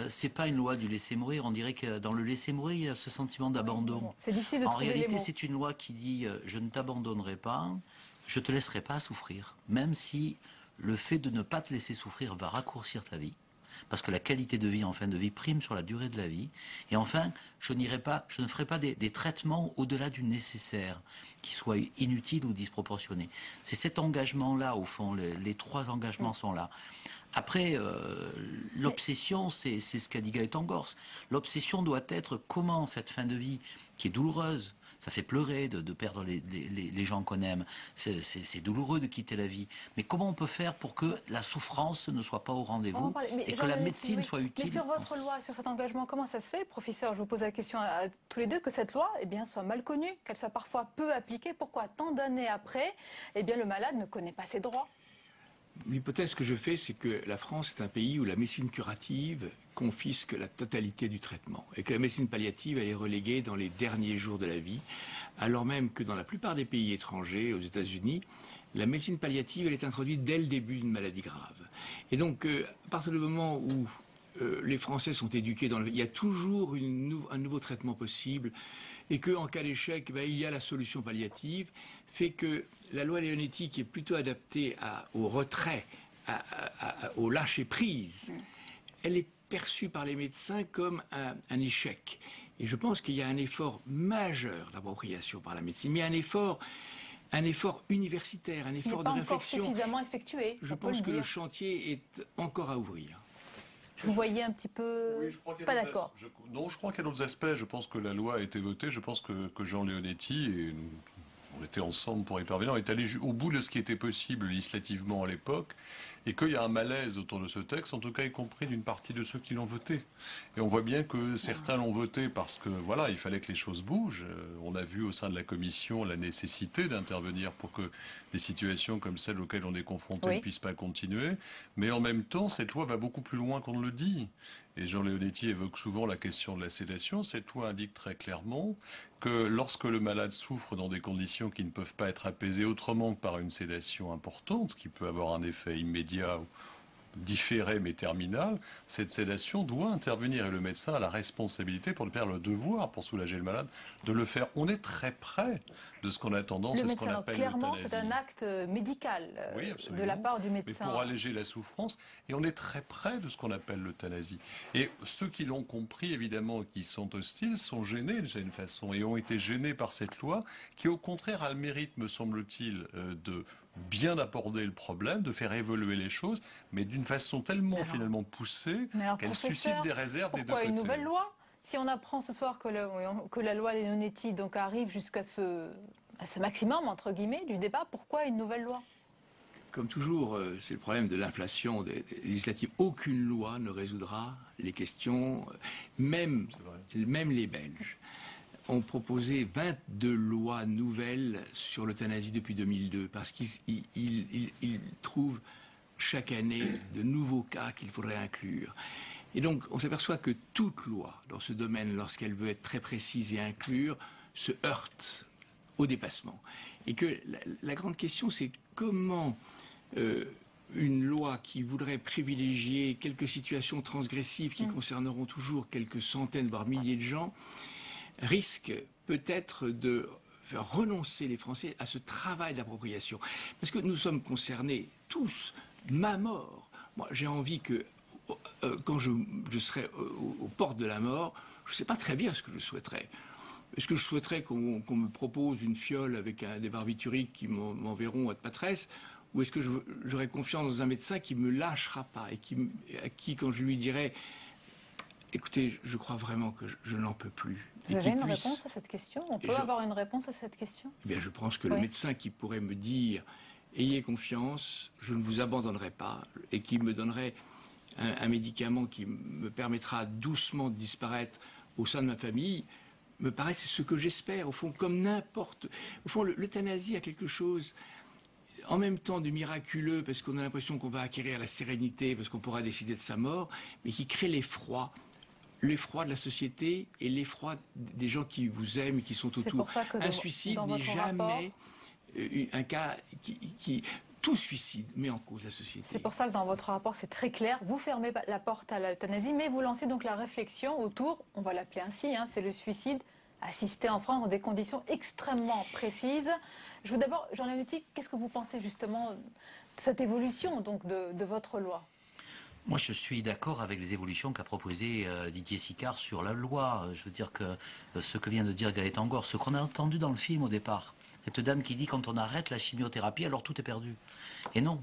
C'est pas une loi du laisser mourir. On dirait que dans le laisser mourir, il y a ce sentiment d'abandon. C'est difficile de En trouver les réalité, mots. c'est une loi qui dit je ne t'abandonnerai pas, je te laisserai pas souffrir, même si le fait de ne pas te laisser souffrir va raccourcir ta vie. Parce que la qualité de vie en fin de vie prime sur la durée de la vie. Et enfin, je ne ferai pas des traitements au-delà du nécessaire, qui soient inutiles ou disproportionnés. C'est cet engagement-là, au fond, les trois engagements sont là. Après, l'obsession, c'est ce qu'a dit Gaëtan Gors. L'obsession doit être comment cette fin de vie, qui est douloureuse, ça fait pleurer de perdre les gens qu'on aime. C'est douloureux de quitter la vie. Mais comment on peut faire pour que la souffrance ne soit pas au rendez-vous et que la médecine soit utile? Mais sur votre loi, sur cet engagement, comment ça se fait, professeur? Je vous pose la question à tous les deux, que cette loi soit mal connue, qu'elle soit parfois peu appliquée. Pourquoi, tant d'années après, le malade ne connaît pas ses droits? L'hypothèse que je fais, c'est que la France est un pays où la médecine curative confisque la totalité du traitement et que la médecine palliative, elle est reléguée dans les derniers jours de la vie, alors même que dans la plupart des pays étrangers, aux États-Unis, la médecine palliative, elle est introduite dès le début d'une maladie grave. Et donc, à partir du moment où les Français sont éduqués il y a toujours un nouveau traitement possible et qu'en cas d'échec, il y a la solution palliative, fait que la loi Leonetti, qui est plutôt adaptée au retrait, au lâcher-prise, elle est perçue par les médecins comme un échec. Et je pense qu'il y a un effort majeur d'appropriation par la médecine, mais un effort universitaire, un effort de réflexion. Encore suffisamment effectué. Je pense que le chantier est encore à ouvrir. Vous voyez un petit peu pas d'accord. Non, je crois qu'il y a d'autres aspects. Je pense que la loi a été votée. Je pense que Jean Leonetti, et on était ensemble pour y parvenir, est allé au bout de ce qui était possible législativement à l'époque, et qu'il y a un malaise autour de ce texte, en tout cas y compris d'une partie de ceux qui l'ont voté. Et on voit bien que certains l'ont voté parce que voilà, il fallait que les choses bougent. On a vu au sein de la commission la nécessité d'intervenir pour que des situations comme celles auxquelles on est confronté ne puissent pas continuer. Mais en même temps, cette loi va beaucoup plus loin qu'on ne le dit. Et Jean Leonetti évoque souvent la question de la sédation. Cette loi indique très clairement que lorsque le malade souffre dans des conditions qui ne peuvent pas être apaisées autrement que par une sédation importante, qui peut avoir un effet immédiat, différé mais terminal, cette sédation doit intervenir et le médecin a la responsabilité, pour le faire, le devoir, pour soulager le malade, de le faire. On est très près de ce qu'on a tendance, à ce qu'on appelle l'euthanasie. Clairement, c'est un acte médical de la part du médecin. Mais pour alléger la souffrance, et on est très près de ce qu'on appelle l'euthanasie. Et ceux qui l'ont compris, évidemment, qui sont hostiles, sont gênés d'une façon, et ont été gênés par cette loi, qui au contraire a le mérite, me semble-t-il, de bien aborder le problème, de faire évoluer les choses, mais d'une façon tellement finalement poussée qu'elle suscite des réserves des deux côtés. Pourquoi une nouvelle loi ? Si on apprend ce soir que la loi Leonetti donc arrive jusqu'à ce maximum, entre guillemets, du débat, pourquoi une nouvelle loi ? Comme toujours, c'est le problème de l'inflation législative. Aucune loi ne résoudra les questions, même les Belges ont proposé 22 lois nouvelles sur l'euthanasie depuis 2002, parce qu'ils trouvent chaque année de nouveaux cas qu'il faudrait inclure. Et donc, on s'aperçoit que toute loi dans ce domaine, lorsqu'elle veut être très précise et inclure, se heurte au dépassement. Et que la grande question, c'est comment une loi qui voudrait privilégier quelques situations transgressives qui concerneront toujours quelques centaines, voire milliers de gens, risque peut-être de faire renoncer les Français à ce travail d'appropriation. Parce que nous sommes concernés tous, ma mort. Moi, j'ai envie que quand je serai aux portes de la mort, je ne sais pas très bien ce que je souhaiterais. Est-ce que je souhaiterais qu'on me propose une fiole avec des barbituriques qui m'enverront à Patresse, ou est-ce que j'aurais confiance dans un médecin qui ne me lâchera pas et à qui, quand je lui dirai « Écoutez, je crois vraiment que je n'en peux plus ». Vous avez une réponse à cette question ? On peut avoir une réponse à cette question ? Eh bien, je pense que le médecin qui pourrait me dire « Ayez confiance, je ne vous abandonnerai pas » et qui me donnerait un médicament qui me permettra doucement de disparaître au sein de ma famille, me paraît, c'est ce que j'espère, au fond, comme n'importe... Au fond, l'euthanasie a quelque chose, en même temps, de miraculeux, parce qu'on a l'impression qu'on va acquérir la sérénité, parce qu'on pourra décider de sa mort, mais qui crée l'effroi de la société et l'effroi des gens qui vous aiment et qui sont autour. Un suicide n'est jamais un cas qui tout suicide met en cause la société. C'est pour ça que dans votre rapport, c'est très clair. Vous fermez la porte à l'euthanasie, mais vous lancez donc la réflexion autour, on va l'appeler ainsi, c'est le suicide assisté en France dans des conditions extrêmement précises. Je veux d'abord, Jean Leonetti, qu'est-ce que vous pensez justement de cette évolution donc de votre loi ? Moi, je suis d'accord avec les évolutions qu'a proposé Didier Sicard sur la loi. Je veux dire que ce que vient de dire Gaëtan Gore, ce qu'on a entendu dans le film au départ, cette dame qui dit quand on arrête la chimiothérapie, alors tout est perdu. Et non.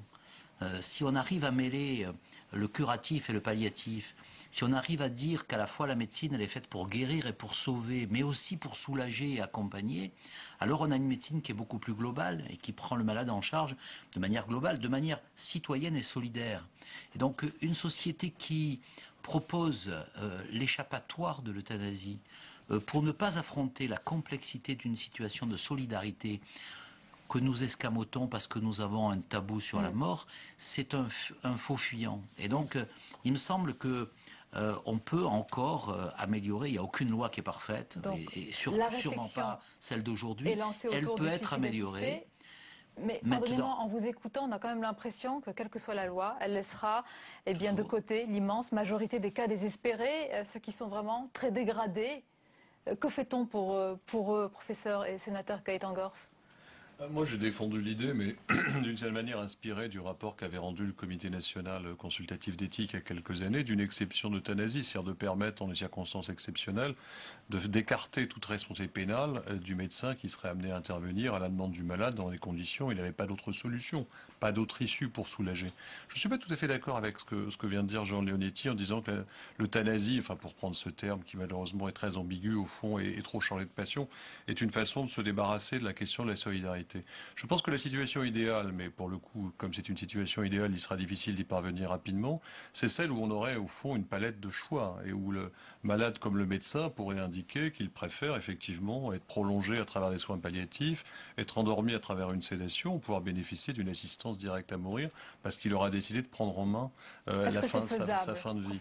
Si on arrive à mêler le curatif et le palliatif, si on arrive à dire qu'à la fois la médecine elle est faite pour guérir et pour sauver, mais aussi pour soulager et accompagner, alors on a une médecine qui est beaucoup plus globale et qui prend le malade en charge de manière globale, de manière citoyenne et solidaire. Et donc une société qui propose l'échappatoire de l'euthanasie pour ne pas affronter la complexité d'une situation de solidarité que nous escamotons parce que nous avons un tabou sur la mort, c'est un faux fuyant. Et donc, il me semble que on peut encore améliorer. Il n'y a aucune loi qui est parfaite, et sûrement pas celle d'aujourd'hui. Elle peut être améliorée. Mais pardonnez-moi, en vous écoutant, on a quand même l'impression que, quelle que soit la loi, elle laissera de côté l'immense majorité des cas désespérés, ceux qui sont vraiment très dégradés. Que fait-on pour eux, professeur et sénateur Gaëtan-Gors? Moi, j'ai défendu l'idée, mais d'une certaine manière inspirée du rapport qu'avait rendu le Comité national consultatif d'éthique il y a quelques années, d'une exception d'euthanasie, c'est-à-dire de permettre, en des circonstances exceptionnelles, d'écarter toute responsabilité pénale du médecin qui serait amené à intervenir à la demande du malade dans des conditions où il n'avait pas d'autre solution, pas d'autre issue pour soulager. Je ne suis pas tout à fait d'accord avec ce que vient de dire Jean Leonetti en disant que l'euthanasie, enfin pour prendre ce terme qui malheureusement est très ambigu au fond et trop chargé de passion, est une façon de se débarrasser de la question de la solidarité. Je pense que la situation idéale, mais pour le coup, comme c'est une situation idéale, il sera difficile d'y parvenir rapidement, c'est celle où on aurait au fond une palette de choix et où le malade comme le médecin pourrait indiquer qu'il préfère effectivement être prolongé à travers des soins palliatifs, être endormi à travers une sédation, pouvoir bénéficier d'une assistance directe à mourir parce qu'il aura décidé de prendre en main sa fin de vie.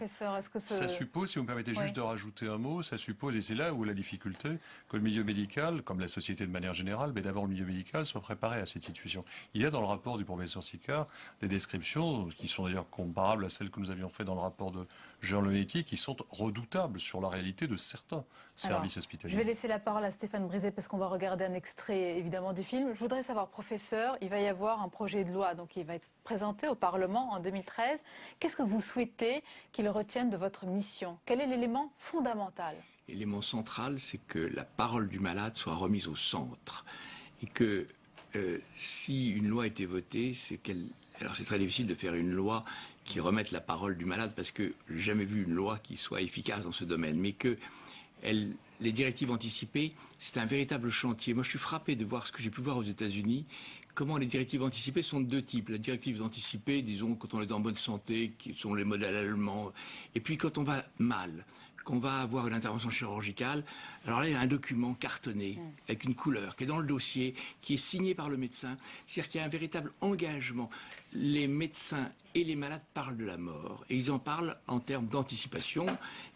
Ça suppose, si vous me permettez juste de rajouter un mot, ça suppose, et c'est là où la difficulté, que le milieu médical, comme la société de manière générale, mais d'abord le milieu médical, soit préparé à cette situation. Il y a dans le rapport du professeur Sicard des descriptions qui sont d'ailleurs comparables à celles que nous avions fait dans le rapport de Jean Leonetti, qui sont redoutables sur la réalité de certains services hospitaliers. Je vais laisser la parole à Stéphane Brisé parce qu'on va regarder un extrait évidemment du film. Je voudrais savoir, professeur, il va y avoir un projet de loi, donc il va être présenté au Parlement en 2013. Qu'est-ce que vous souhaitez qu'il retienne de votre mission? Quel est l'élément fondamental? L'élément central, c'est que la parole du malade soit remise au centre. Et que si une loi était votée, c'est qu'elle... Alors c'est très difficile de faire une loi qui remette la parole du malade, parce que j'ai jamais vu une loi qui soit efficace dans ce domaine, mais que les directives anticipées, c'est un véritable chantier. Moi, je suis frappé de voir ce que j'ai pu voir aux États-Unis, comment les directives anticipées sont de deux types. La directive anticipée, disons, quand on est en bonne santé, qui sont les modèles allemands, et puis quand on va mal, qu'on va avoir une intervention chirurgicale, alors là, il y a un document cartonné, avec une couleur, qui est dans le dossier, qui est signé par le médecin. C'est-à-dire qu'il y a un véritable engagement. Les médecins et les malades parlent de la mort, et ils en parlent en termes d'anticipation.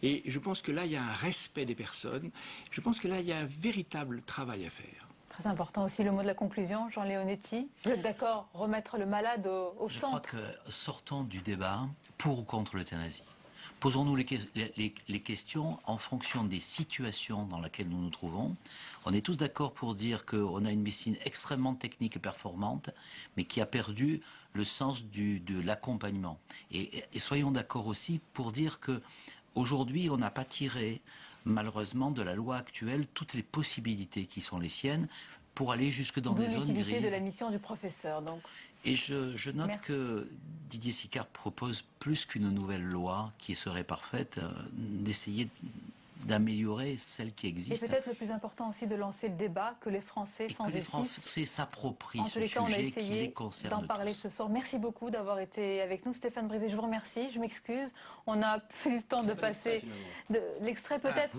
Et je pense que là, il y a un respect des personnes. Je pense que là, il y a un véritable travail à faire. Très important aussi le mot de la conclusion, Jean Leonetti. Vous êtes d'accord, remettre le malade au centre? Je crois que sortons du débat pour ou contre l'euthanasie. Posons-nous les questions en fonction des situations dans lesquelles nous nous trouvons. On est tous d'accord pour dire qu'on a une médecine extrêmement technique et performante, mais qui a perdu le sens de l'accompagnement. Et soyons d'accord aussi pour dire qu'aujourd'hui, on n'a pas tiré, malheureusement, de la loi actuelle toutes les possibilités qui sont les siennes pour aller jusque dans des zones grises. L'utilité de la mission du professeur, donc. Et je note que Didier Sicard propose plus qu'une nouvelle loi qui serait parfaite, d'essayer d'améliorer celle qui existe. Et peut-être le plus important aussi de lancer le débat, que les Français s'en saisissent. Que les Français s'approprient ce sujet qui les concerne d'en parler ce soir. Merci beaucoup d'avoir été avec nous, Stéphane Brisé. Je vous remercie, je m'excuse. On n'a plus le temps de passer l'extrait peut-être.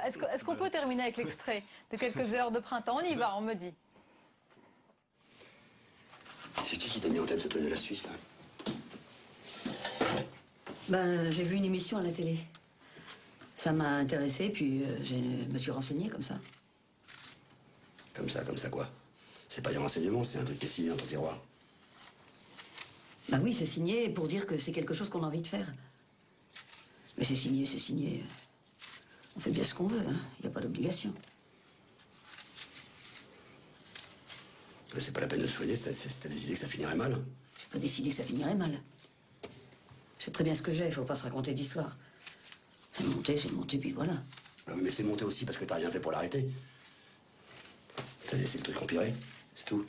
Est-ce qu'on peut terminer avec l'extrait de quelques heures de printemps? On y va, on me dit. C'est qui t'a mis en tête ce truc de la Suisse, là? Ben, j'ai vu une émission à la télé. Ça m'a intéressé, puis je me suis renseigné comme ça. Comme ça quoi? C'est pas des renseignements, c'est un truc qui est signé dans ton tiroir. Ben oui, c'est signé pour dire que c'est quelque chose qu'on a envie de faire. Mais c'est signé, c'est signé. On fait bien ce qu'on veut, hein. Il n'y a pas d'obligation. C'est pas la peine de le soigner, si t'as décidé que ça finirait mal. J'ai pas décidé que ça finirait mal. C'est très bien ce que j'ai, il faut pas se raconter d'histoire. C'est monté, puis voilà. Ah oui, mais c'est monté aussi parce que t'as rien fait pour l'arrêter. T'as laissé le truc empirer, c'est tout.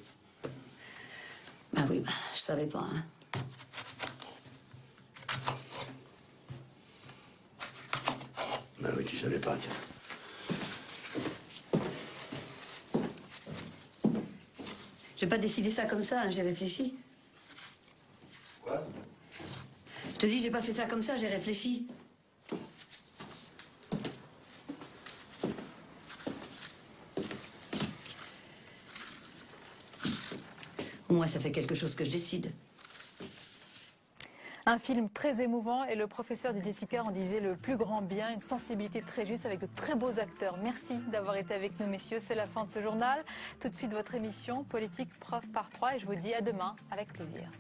Bah oui, je savais pas, hein. Bah oui, tu savais pas, tiens. J'ai pas décidé ça comme ça, hein, j'ai réfléchi. Quoi? Je te dis, j'ai pas fait ça comme ça, j'ai réfléchi. Au moins, ça fait quelque chose que je décide. Un film très émouvant et le professeur Didier Sicard en disait le plus grand bien, une sensibilité très juste avec de très beaux acteurs. Merci d'avoir été avec nous, messieurs. C'est la fin de ce journal. Tout de suite, votre émission Politique Prof par 3 et je vous dis à demain avec plaisir.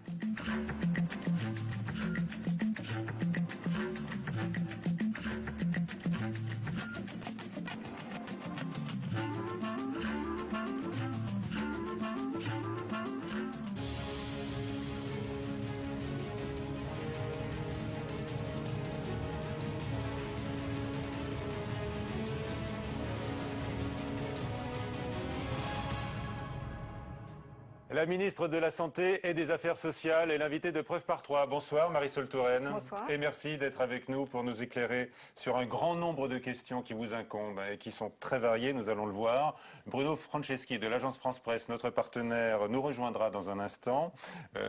La ministre de la Santé et des Affaires sociales est l'invitée de Preuve par 3. Bonsoir Marisol Touraine. Bonsoir. Et merci d'être avec nous pour nous éclairer sur un grand nombre de questions qui vous incombent et qui sont très variées, nous allons le voir. Bruno Franceschi de l'agence France Presse, notre partenaire, nous rejoindra dans un instant.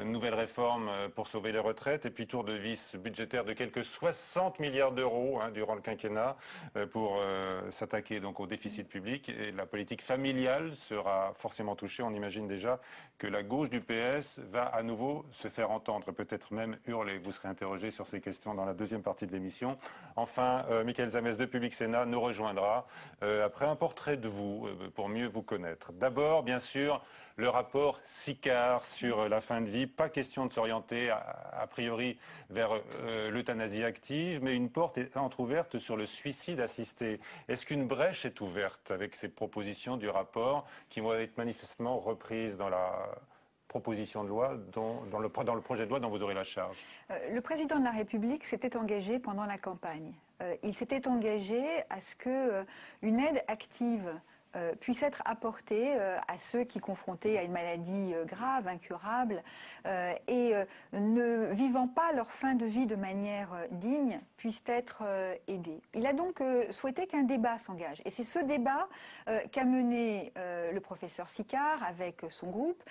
Nouvelle réforme pour sauver les retraites et puis tour de vis budgétaire de quelques 60 milliards d'euros durant le quinquennat pour s'attaquer donc au déficit public. Et la politique familiale sera forcément touchée, on imagine déjà que la gauche du PS va à nouveau se faire entendre, peut-être même hurler. Vous serez interrogé sur ces questions dans la deuxième partie de l'émission. Enfin, Michael Zamès de Public Sénat nous rejoindra après un portrait de vous, pour mieux vous connaître. D'abord, bien sûr, le rapport Sicard sur la fin de vie. Pas question de s'orienter a priori vers l'euthanasie active, mais une porte est entrouverte sur le suicide assisté. Est-ce qu'une brèche est ouverte avec ces propositions du rapport qui vont être manifestement reprises dans la proposition de loi, dans le projet de loi dont vous aurez la charge? Le président de la République s'était engagé pendant la campagne. Il s'était engagé à ce qu'une aide active puisse être apportée à ceux qui, confrontés à une maladie grave, incurable, et ne vivant pas leur fin de vie de manière digne, puissent être aidés. Il a donc souhaité qu'un débat s'engage. Et c'est ce débat qu'a mené le professeur Sicard avec son groupe,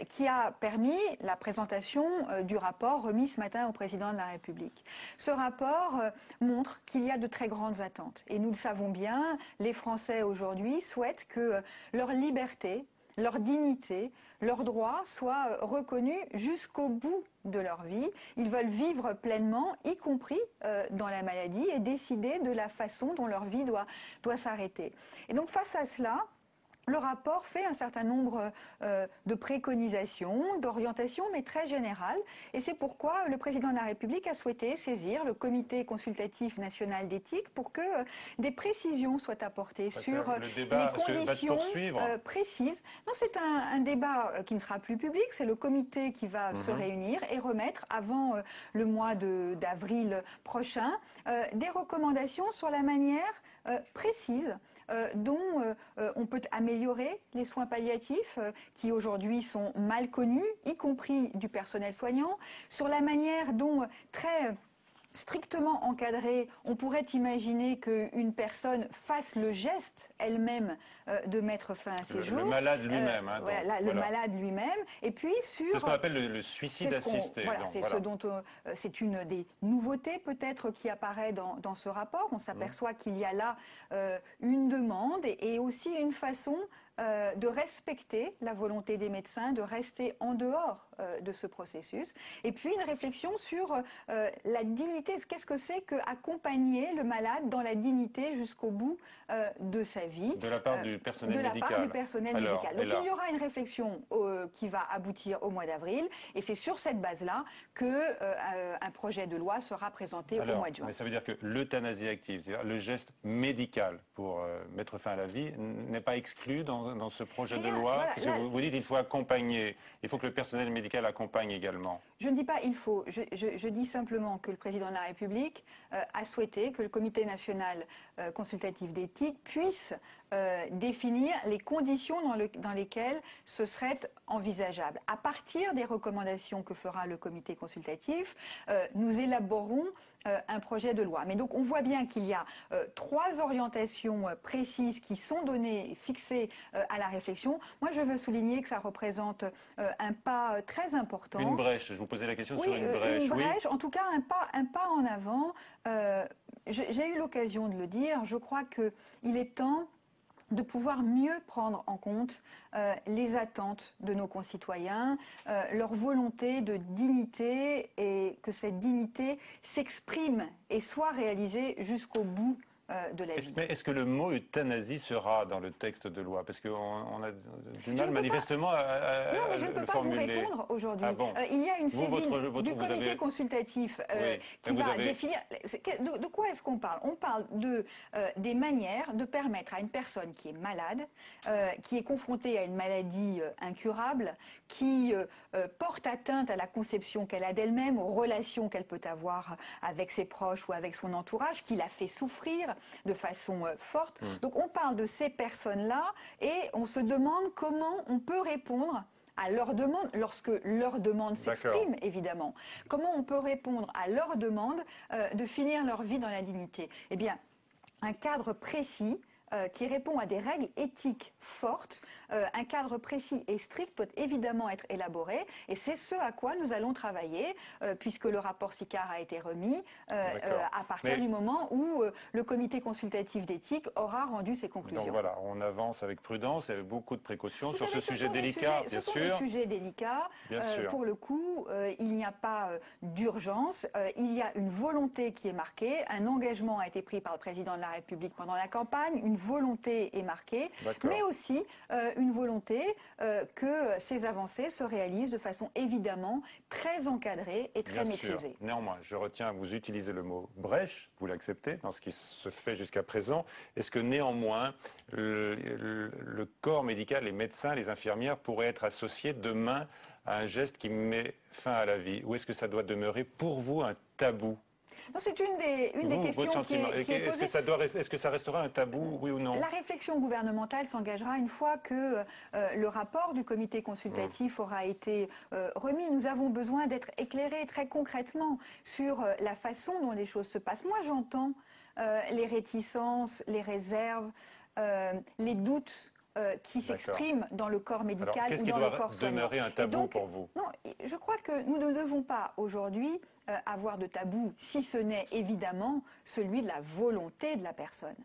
qui a permis la présentation du rapport remis ce matin au président de la République. Ce rapport montre qu'il y a de très grandes attentes. Et nous le savons bien, les Français aujourd'hui souhaitent que leur liberté, leur dignité, leurs droits soient reconnus jusqu'au bout de leur vie. Ils veulent vivre pleinement, y compris dans la maladie, et décider de la façon dont leur vie doit s'arrêter. Et donc face à cela, le rapport fait un certain nombre de préconisations, d'orientations, mais très générales. Et c'est pourquoi le président de la République a souhaité saisir le Comité consultatif national d'éthique pour que des précisions soient apportées sur les conditions précises. Non, c'est un débat qui ne sera plus public. C'est le comité qui va se réunir et remettre avant le mois d'avril prochain des recommandations sur la manière précise dont on peut améliorer les soins palliatifs qui aujourd'hui sont mal connus, y compris du personnel soignant, sur la manière dont très strictement encadré, on pourrait imaginer qu'une personne fasse le geste elle-même de mettre fin à ses jours. Le malade lui-même. Le malade lui-même. Et puis sur... C'est ce qu'on appelle le suicide assisté. C'est une des nouveautés peut-être qui apparaît dans ce rapport. On s'aperçoit qu'il y a là une demande et aussi une façon de respecter la volonté des médecins, de rester en dehors de ce processus. Et puis une réflexion sur la dignité. Qu'est-ce que c'est qu'accompagner le malade dans la dignité jusqu'au bout de sa vie. De la part du personnel médical. De la part du personnel médical. Donc il y aura une réflexion qui va aboutir au mois d'avril. Et c'est sur cette base-là qu'un projet de loi sera présenté au mois de juin. Mais ça veut dire que l'euthanasie active, c'est-à-dire le geste médical pour mettre fin à la vie, n'est pas exclu dans ce projet de loi, parce que vous dites qu'il faut accompagner, il faut que le personnel médical accompagne également. Je ne dis pas il faut, je dis simplement que le président de la République a souhaité que le Comité national consultatif d'éthique puisse définir les conditions dans lesquelles ce serait envisageable. À partir des recommandations que fera le comité consultatif, nous élaborerons un projet de loi. Mais donc on voit bien qu'il y a 3 orientations précises qui sont données, fixées à la réflexion. Moi je veux souligner que ça représente un pas très important. Une brèche, je vous posais la question sur une brèche. Une brèche, en tout cas un pas en avant. J'ai eu l'occasion de le dire, je crois qu'il est temps de pouvoir mieux prendre en compte les attentes de nos concitoyens, leur volonté de dignité et que cette dignité s'exprime et soit réalisée jusqu'au bout de la vie. Est-ce que le mot euthanasie sera dans le texte de loi? Parce qu'on a du mal manifestement à non, mais je ne peux pas vous répondre aujourd'hui. Ah bon. Il y a une saisine du comité consultatif qui va définir... De quoi est-ce qu'on parle? On parle des manières de permettre à une personne qui est malade, qui est confrontée à une maladie incurable, qui porte atteinte à la conception qu'elle a d'elle-même, aux relations qu'elle peut avoir avec ses proches ou avec son entourage, qui la fait souffrir de façon forte. Donc on parle de ces personnes-là et on se demande comment on peut répondre à leur demande, lorsque leur demande s'exprime, évidemment. Comment on peut répondre à leur demande de finir leur vie dans la dignité? Eh bien, un cadre précis qui répond à des règles éthiques fortes, un cadre précis et strict doit évidemment être élaboré et c'est ce à quoi nous allons travailler puisque le rapport Sicard a été remis à partir du moment où le comité consultatif d'éthique aura rendu ses conclusions. Donc voilà, on avance avec prudence et avec beaucoup de précautions sur ce sujet délicat, bien sûr. Ce sont des sujets délicats. Pour le coup, il n'y a pas d'urgence, il y a une volonté qui est marquée, un engagement a été pris par le président de la République pendant la campagne, une volonté est marquée, mais aussi une volonté que ces avancées se réalisent de façon évidemment très encadrée et très maîtrisée. Néanmoins, je retiens, vous utilisez le mot brèche, vous l'acceptez, dans ce qui se fait jusqu'à présent. Est-ce que néanmoins, le corps médical, les médecins, les infirmières pourraient être associés demain à un geste qui met fin à la vie? Ou est-ce que ça doit demeurer pour vous un tabou? C'est une des questions qui est posée. Est-ce que ça restera un tabou, oui ou non? La réflexion gouvernementale s'engagera une fois que le rapport du comité consultatif aura été remis. Nous avons besoin d'être éclairés très concrètement sur la façon dont les choses se passent. Moi, j'entends les réticences, les réserves, les doutes qui s'expriment dans le corps médical ou dans le corps soignant. Qu'est-ce qui doit demeurer un tabou pour vous? Non, je crois que nous ne devons pas aujourd'hui avoir de tabou, si ce n'est évidemment celui de la volonté de la personne.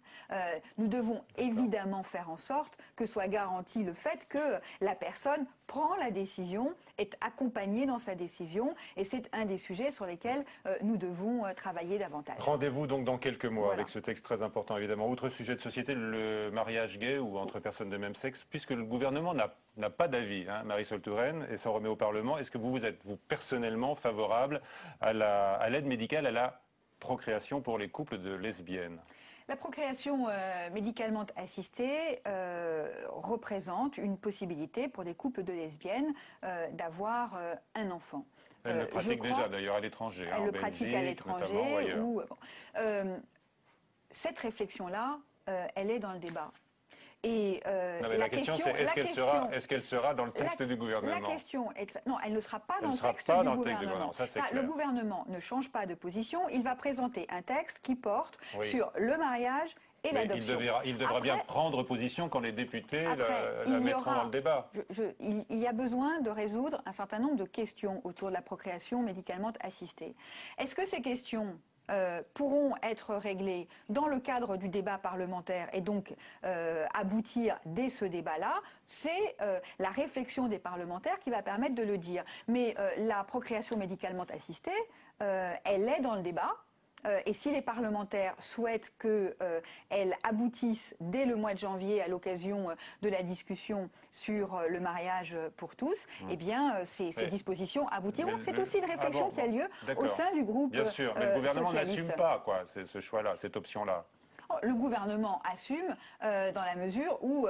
Nous devons évidemment faire en sorte que soit garanti le fait que la personne prend la décision, est accompagnée dans sa décision, et c'est un des sujets sur lesquels nous devons travailler davantage. Rendez-vous donc dans quelques mois avec ce texte très important, évidemment. Autre sujet de société, le mariage gay ou entre personnes de même sexe, puisque le gouvernement n'a pas d'avis, hein, Marisol Touraine, et s'en remet au Parlement. Est-ce que vous êtes, vous, personnellement favorable à l'aide médicale à la procréation pour les couples de lesbiennes? La procréation médicalement assistée représente une possibilité pour des couples de lesbiennes d'avoir un enfant. Elle le pratique déjà d'ailleurs à l'étranger. Elle le pratique à l'étranger. Cette réflexion-là, elle est dans le débat. Et la question c'est est-ce qu'elle sera dans le texte du gouvernement? La question est non, elle ne sera pas dans le texte du gouvernement. Le gouvernement ne change pas de position. Il va présenter un texte qui porte sur le mariage et l'adoption. Il devra bien prendre position quand les députés la mettront dans le débat. Il y a besoin de résoudre un certain nombre de questions autour de la procréation médicalement assistée. Est-ce que ces questions pourront être réglées dans le cadre du débat parlementaire et donc aboutir dès ce débat-là? C'est la réflexion des parlementaires qui va permettre de le dire. Mais la procréation médicalement assistée, elle est dans le débat. Et si les parlementaires souhaitent qu'elle aboutisse dès le mois de janvier à l'occasion de la discussion sur le mariage pour tous, eh bien ces dispositions aboutiront. C'est aussi une réflexion qui a lieu au sein du groupe socialiste. Bien sûr, mais le gouvernement n'assume pas ce choix-là, cette option-là. Le gouvernement assume dans la mesure où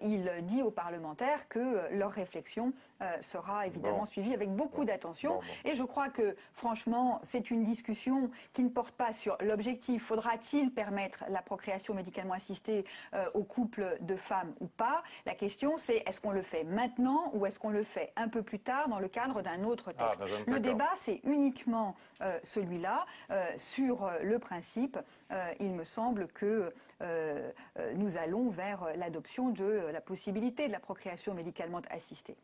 il dit aux parlementaires que leur réflexion sera évidemment suivie avec beaucoup d'attention. Et je crois que, franchement, c'est une discussion qui ne porte pas sur l'objectif. Faudra-t-il permettre la procréation médicalement assistée aux couples de femmes ou pas? La question, c'est est-ce qu'on le fait maintenant ou est-ce qu'on le fait un peu plus tard dans le cadre d'un autre texte? Le débat, c'est uniquement celui-là. Sur le principe, il me semble que nous allons vers l'adoption de la possibilité de la procréation médicalement assistée.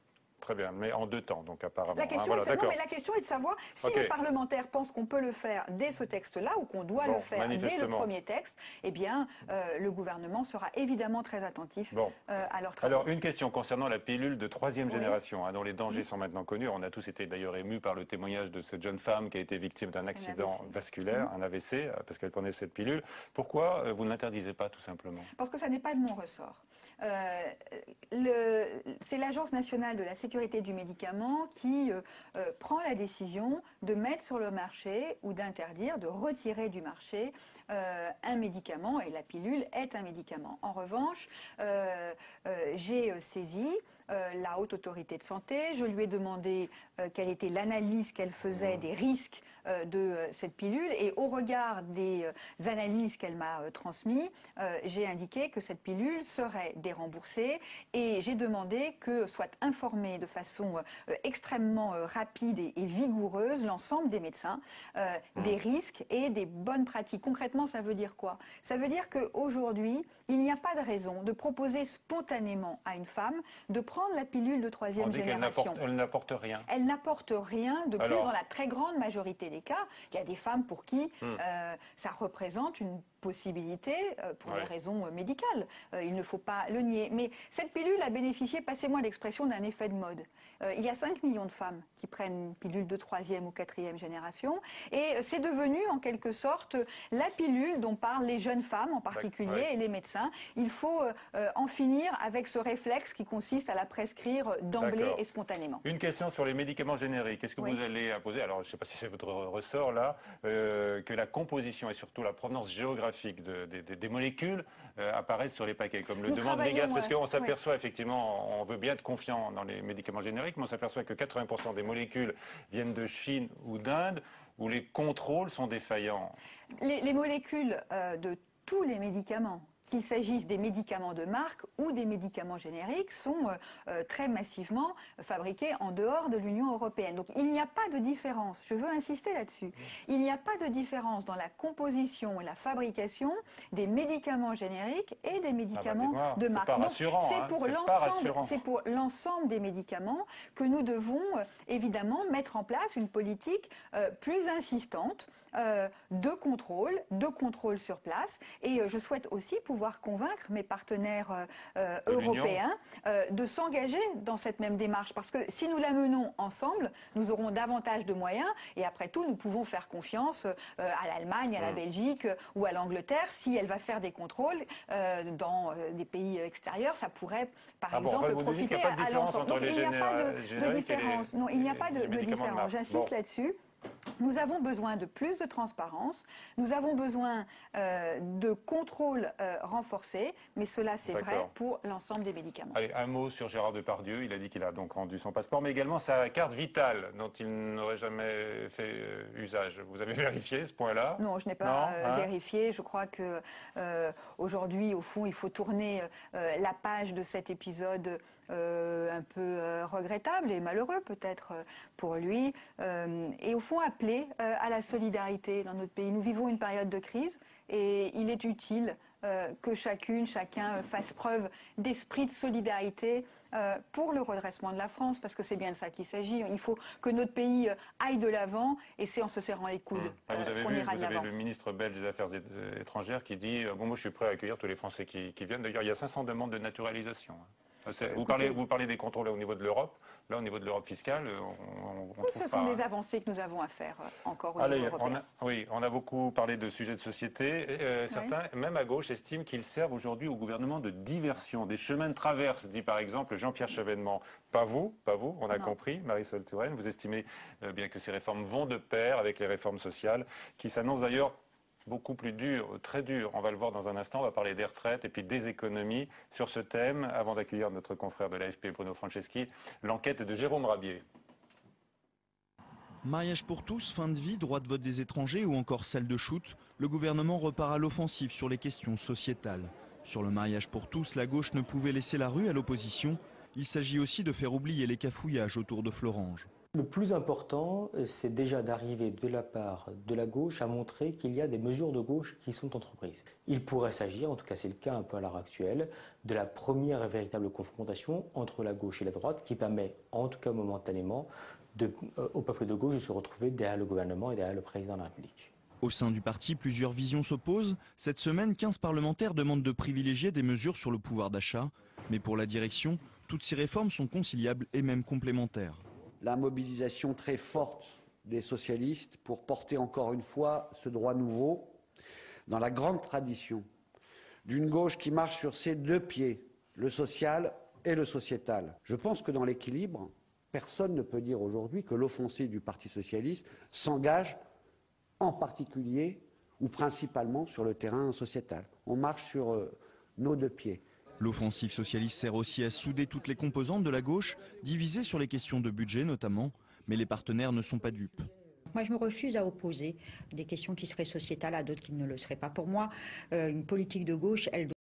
très bien, mais en 2 temps, donc apparemment. La question, est de... non, mais la question est de savoir si les parlementaires pensent qu'on peut le faire dès ce texte-là ou qu'on doit le faire dès le premier texte. Eh bien, le gouvernement sera évidemment très attentif à leur travail. Alors, une question concernant la pilule de 3e génération, dont les dangers sont maintenant connus. On a tous été d'ailleurs émus par le témoignage de cette jeune femme qui a été victime d'un accident vasculaire, un AVC, parce qu'elle prenait cette pilule. Pourquoi vous ne l'interdisez pas, tout simplement? Parce que ça n'est pas de mon ressort. C'est l'Agence nationale de la sécurité du médicament qui prend la décision de mettre sur le marché ou d'interdire, de retirer du marché un médicament, et la pilule est un médicament. En revanche, j'ai saisi la Haute Autorité de Santé, je lui ai demandé quelle était l'analyse qu'elle faisait des risques de cette pilule, et au regard des analyses qu'elle m'a transmises, j'ai indiqué que cette pilule serait déremboursée, et j'ai demandé que soit informé de façon extrêmement rapide et vigoureuse l'ensemble des médecins des risques et des bonnes pratiques. Concrètement, ça veut dire quoi? Ça veut dire qu'aujourd'hui, il n'y a pas de raison de proposer spontanément à une femme de prendre la pilule de 3e génération. Elle n'apporte rien. Elle n'apporte rien de plus dans la très grande majorité des cas. Il y a des femmes pour qui ça représente une possibilité pour des raisons médicales. Il ne faut pas le nier. Mais cette pilule a bénéficié, passez-moi l'expression, d'un effet de mode. Il y a 5 millions de femmes qui prennent une pilule de 3e ou 4e génération, et c'est devenu en quelque sorte la pilule dont parlent les jeunes femmes en particulier et les médecins. Il faut en finir avec ce réflexe qui consiste à la prescrire d'emblée et spontanément. Une question sur les médicaments génériques. Est-ce que vous allez imposer, alors je ne sais pas si c'est votre ressort là, que la composition et surtout la provenance géographique des molécules apparaissent sur les paquets, comme le demande Vegas, parce qu'on s'aperçoit effectivement, on veut bien être confiant dans les médicaments génériques, mais on s'aperçoit que 80% des molécules viennent de Chine ou d'Inde, où les contrôles sont défaillants. Les molécules de tous les médicaments, qu'il s'agisse des médicaments de marque ou des médicaments génériques, sont très massivement fabriqués en dehors de l'Union européenne. Donc il n'y a pas de différence, je veux insister là-dessus, il n'y a pas de différence dans la composition et la fabrication des médicaments génériques et des médicaments de marque. Donc c'est pour l'ensemble des médicaments que nous devons évidemment mettre en place une politique plus insistante de contrôle sur place, et je souhaite aussi pouvoir convaincre mes partenaires européens de s'engager dans cette même démarche, parce que si nous la menons ensemble, nous aurons davantage de moyens, et après tout, nous pouvons faire confiance à l'Allemagne, à la Belgique ou à l'Angleterre. Si elle va faire des contrôles dans des pays extérieurs, ça pourrait, par exemple, profiter à l'ensemble. Donc il n'y a pas de différence. Non, il n'y a pas de différence. J'insiste là-dessus. Nous avons besoin de plus de transparence, nous avons besoin de contrôle renforcé, mais cela c'est vrai pour l'ensemble des médicaments. Allez, un mot sur Gérard Depardieu. Il a dit qu'il a donc rendu son passeport, mais également sa carte vitale, dont il n'aurait jamais fait usage. Vous avez vérifié ce point-là? Non, je n'ai pas vérifié. Je crois que aujourd'hui, au fond, il faut tourner la page de cet épisode un peu regrettable et malheureux peut-être pour lui, et au fond appeler à la solidarité dans notre pays. Nous vivons une période de crise et il est utile que chacun fasse preuve d'esprit de solidarité pour le redressement de la France, parce que c'est bien de ça qu'il s'agit. Il faut que notre pays aille de l'avant, et c'est en se serrant les coudes qu'on ira de l'avant. Vous avez le ministre belge des Affaires étrangères qui dit bon, moi je suis prêt à accueillir tous les Français qui viennent. D'ailleurs, il y a 500 demandes de naturalisation. Vous parlez des contrôles au niveau de l'Europe. Là, au niveau de l'Europe fiscale, ce sont des avancées que nous avons à faire encore au niveau européen. On a beaucoup parlé de sujets de société. Certains, même à gauche, estiment qu'ils servent aujourd'hui au gouvernement de diversion, des chemins de traverse, dit par exemple Jean-Pierre Chevènement. Pas vous, on a compris, Marisol Touraine. Vous estimez bien que ces réformes vont de pair avec les réformes sociales, qui s'annoncent d'ailleurs beaucoup plus dur, très dur. On va le voir dans un instant. On va parler des retraites et puis des économies sur ce thème. Avant d'accueillir notre confrère de l'AFP, Bruno Franceschi, l'enquête de Jérôme Rabier. Mariage pour tous, fin de vie, droit de vote des étrangers ou encore salle de shoot, le gouvernement repart à l'offensive sur les questions sociétales. Sur le mariage pour tous, la gauche ne pouvait laisser la rue à l'opposition. Il s'agit aussi de faire oublier les cafouillages autour de Florange. Le plus important, c'est déjà d'arriver de la part de la gauche à montrer qu'il y a des mesures de gauche qui sont entreprises. Il pourrait s'agir, en tout cas c'est le cas un peu à l'heure actuelle, de la première véritable confrontation entre la gauche et la droite qui permet, en tout cas momentanément, au peuple de gauche de se retrouver derrière le gouvernement et derrière le président de la République. Au sein du parti, plusieurs visions s'opposent. Cette semaine, 15 parlementaires demandent de privilégier des mesures sur le pouvoir d'achat. Mais pour la direction, toutes ces réformes sont conciliables et même complémentaires. La mobilisation très forte des socialistes pour porter encore une fois ce droit nouveau dans la grande tradition d'une gauche qui marche sur ses deux pieds, le social et le sociétal. Je pense que dans l'équilibre, personne ne peut dire aujourd'hui que l'offensive du Parti socialiste s'engage en particulier ou principalement sur le terrain sociétal. On marche sur nos deux pieds. L'offensive socialiste sert aussi à souder toutes les composantes de la gauche, divisées sur les questions de budget notamment, mais les partenaires ne sont pas dupes. Moi, je me refuse à opposer des questions qui seraient sociétales à d'autres qui ne le seraient pas. Pour moi, une politique de gauche, elle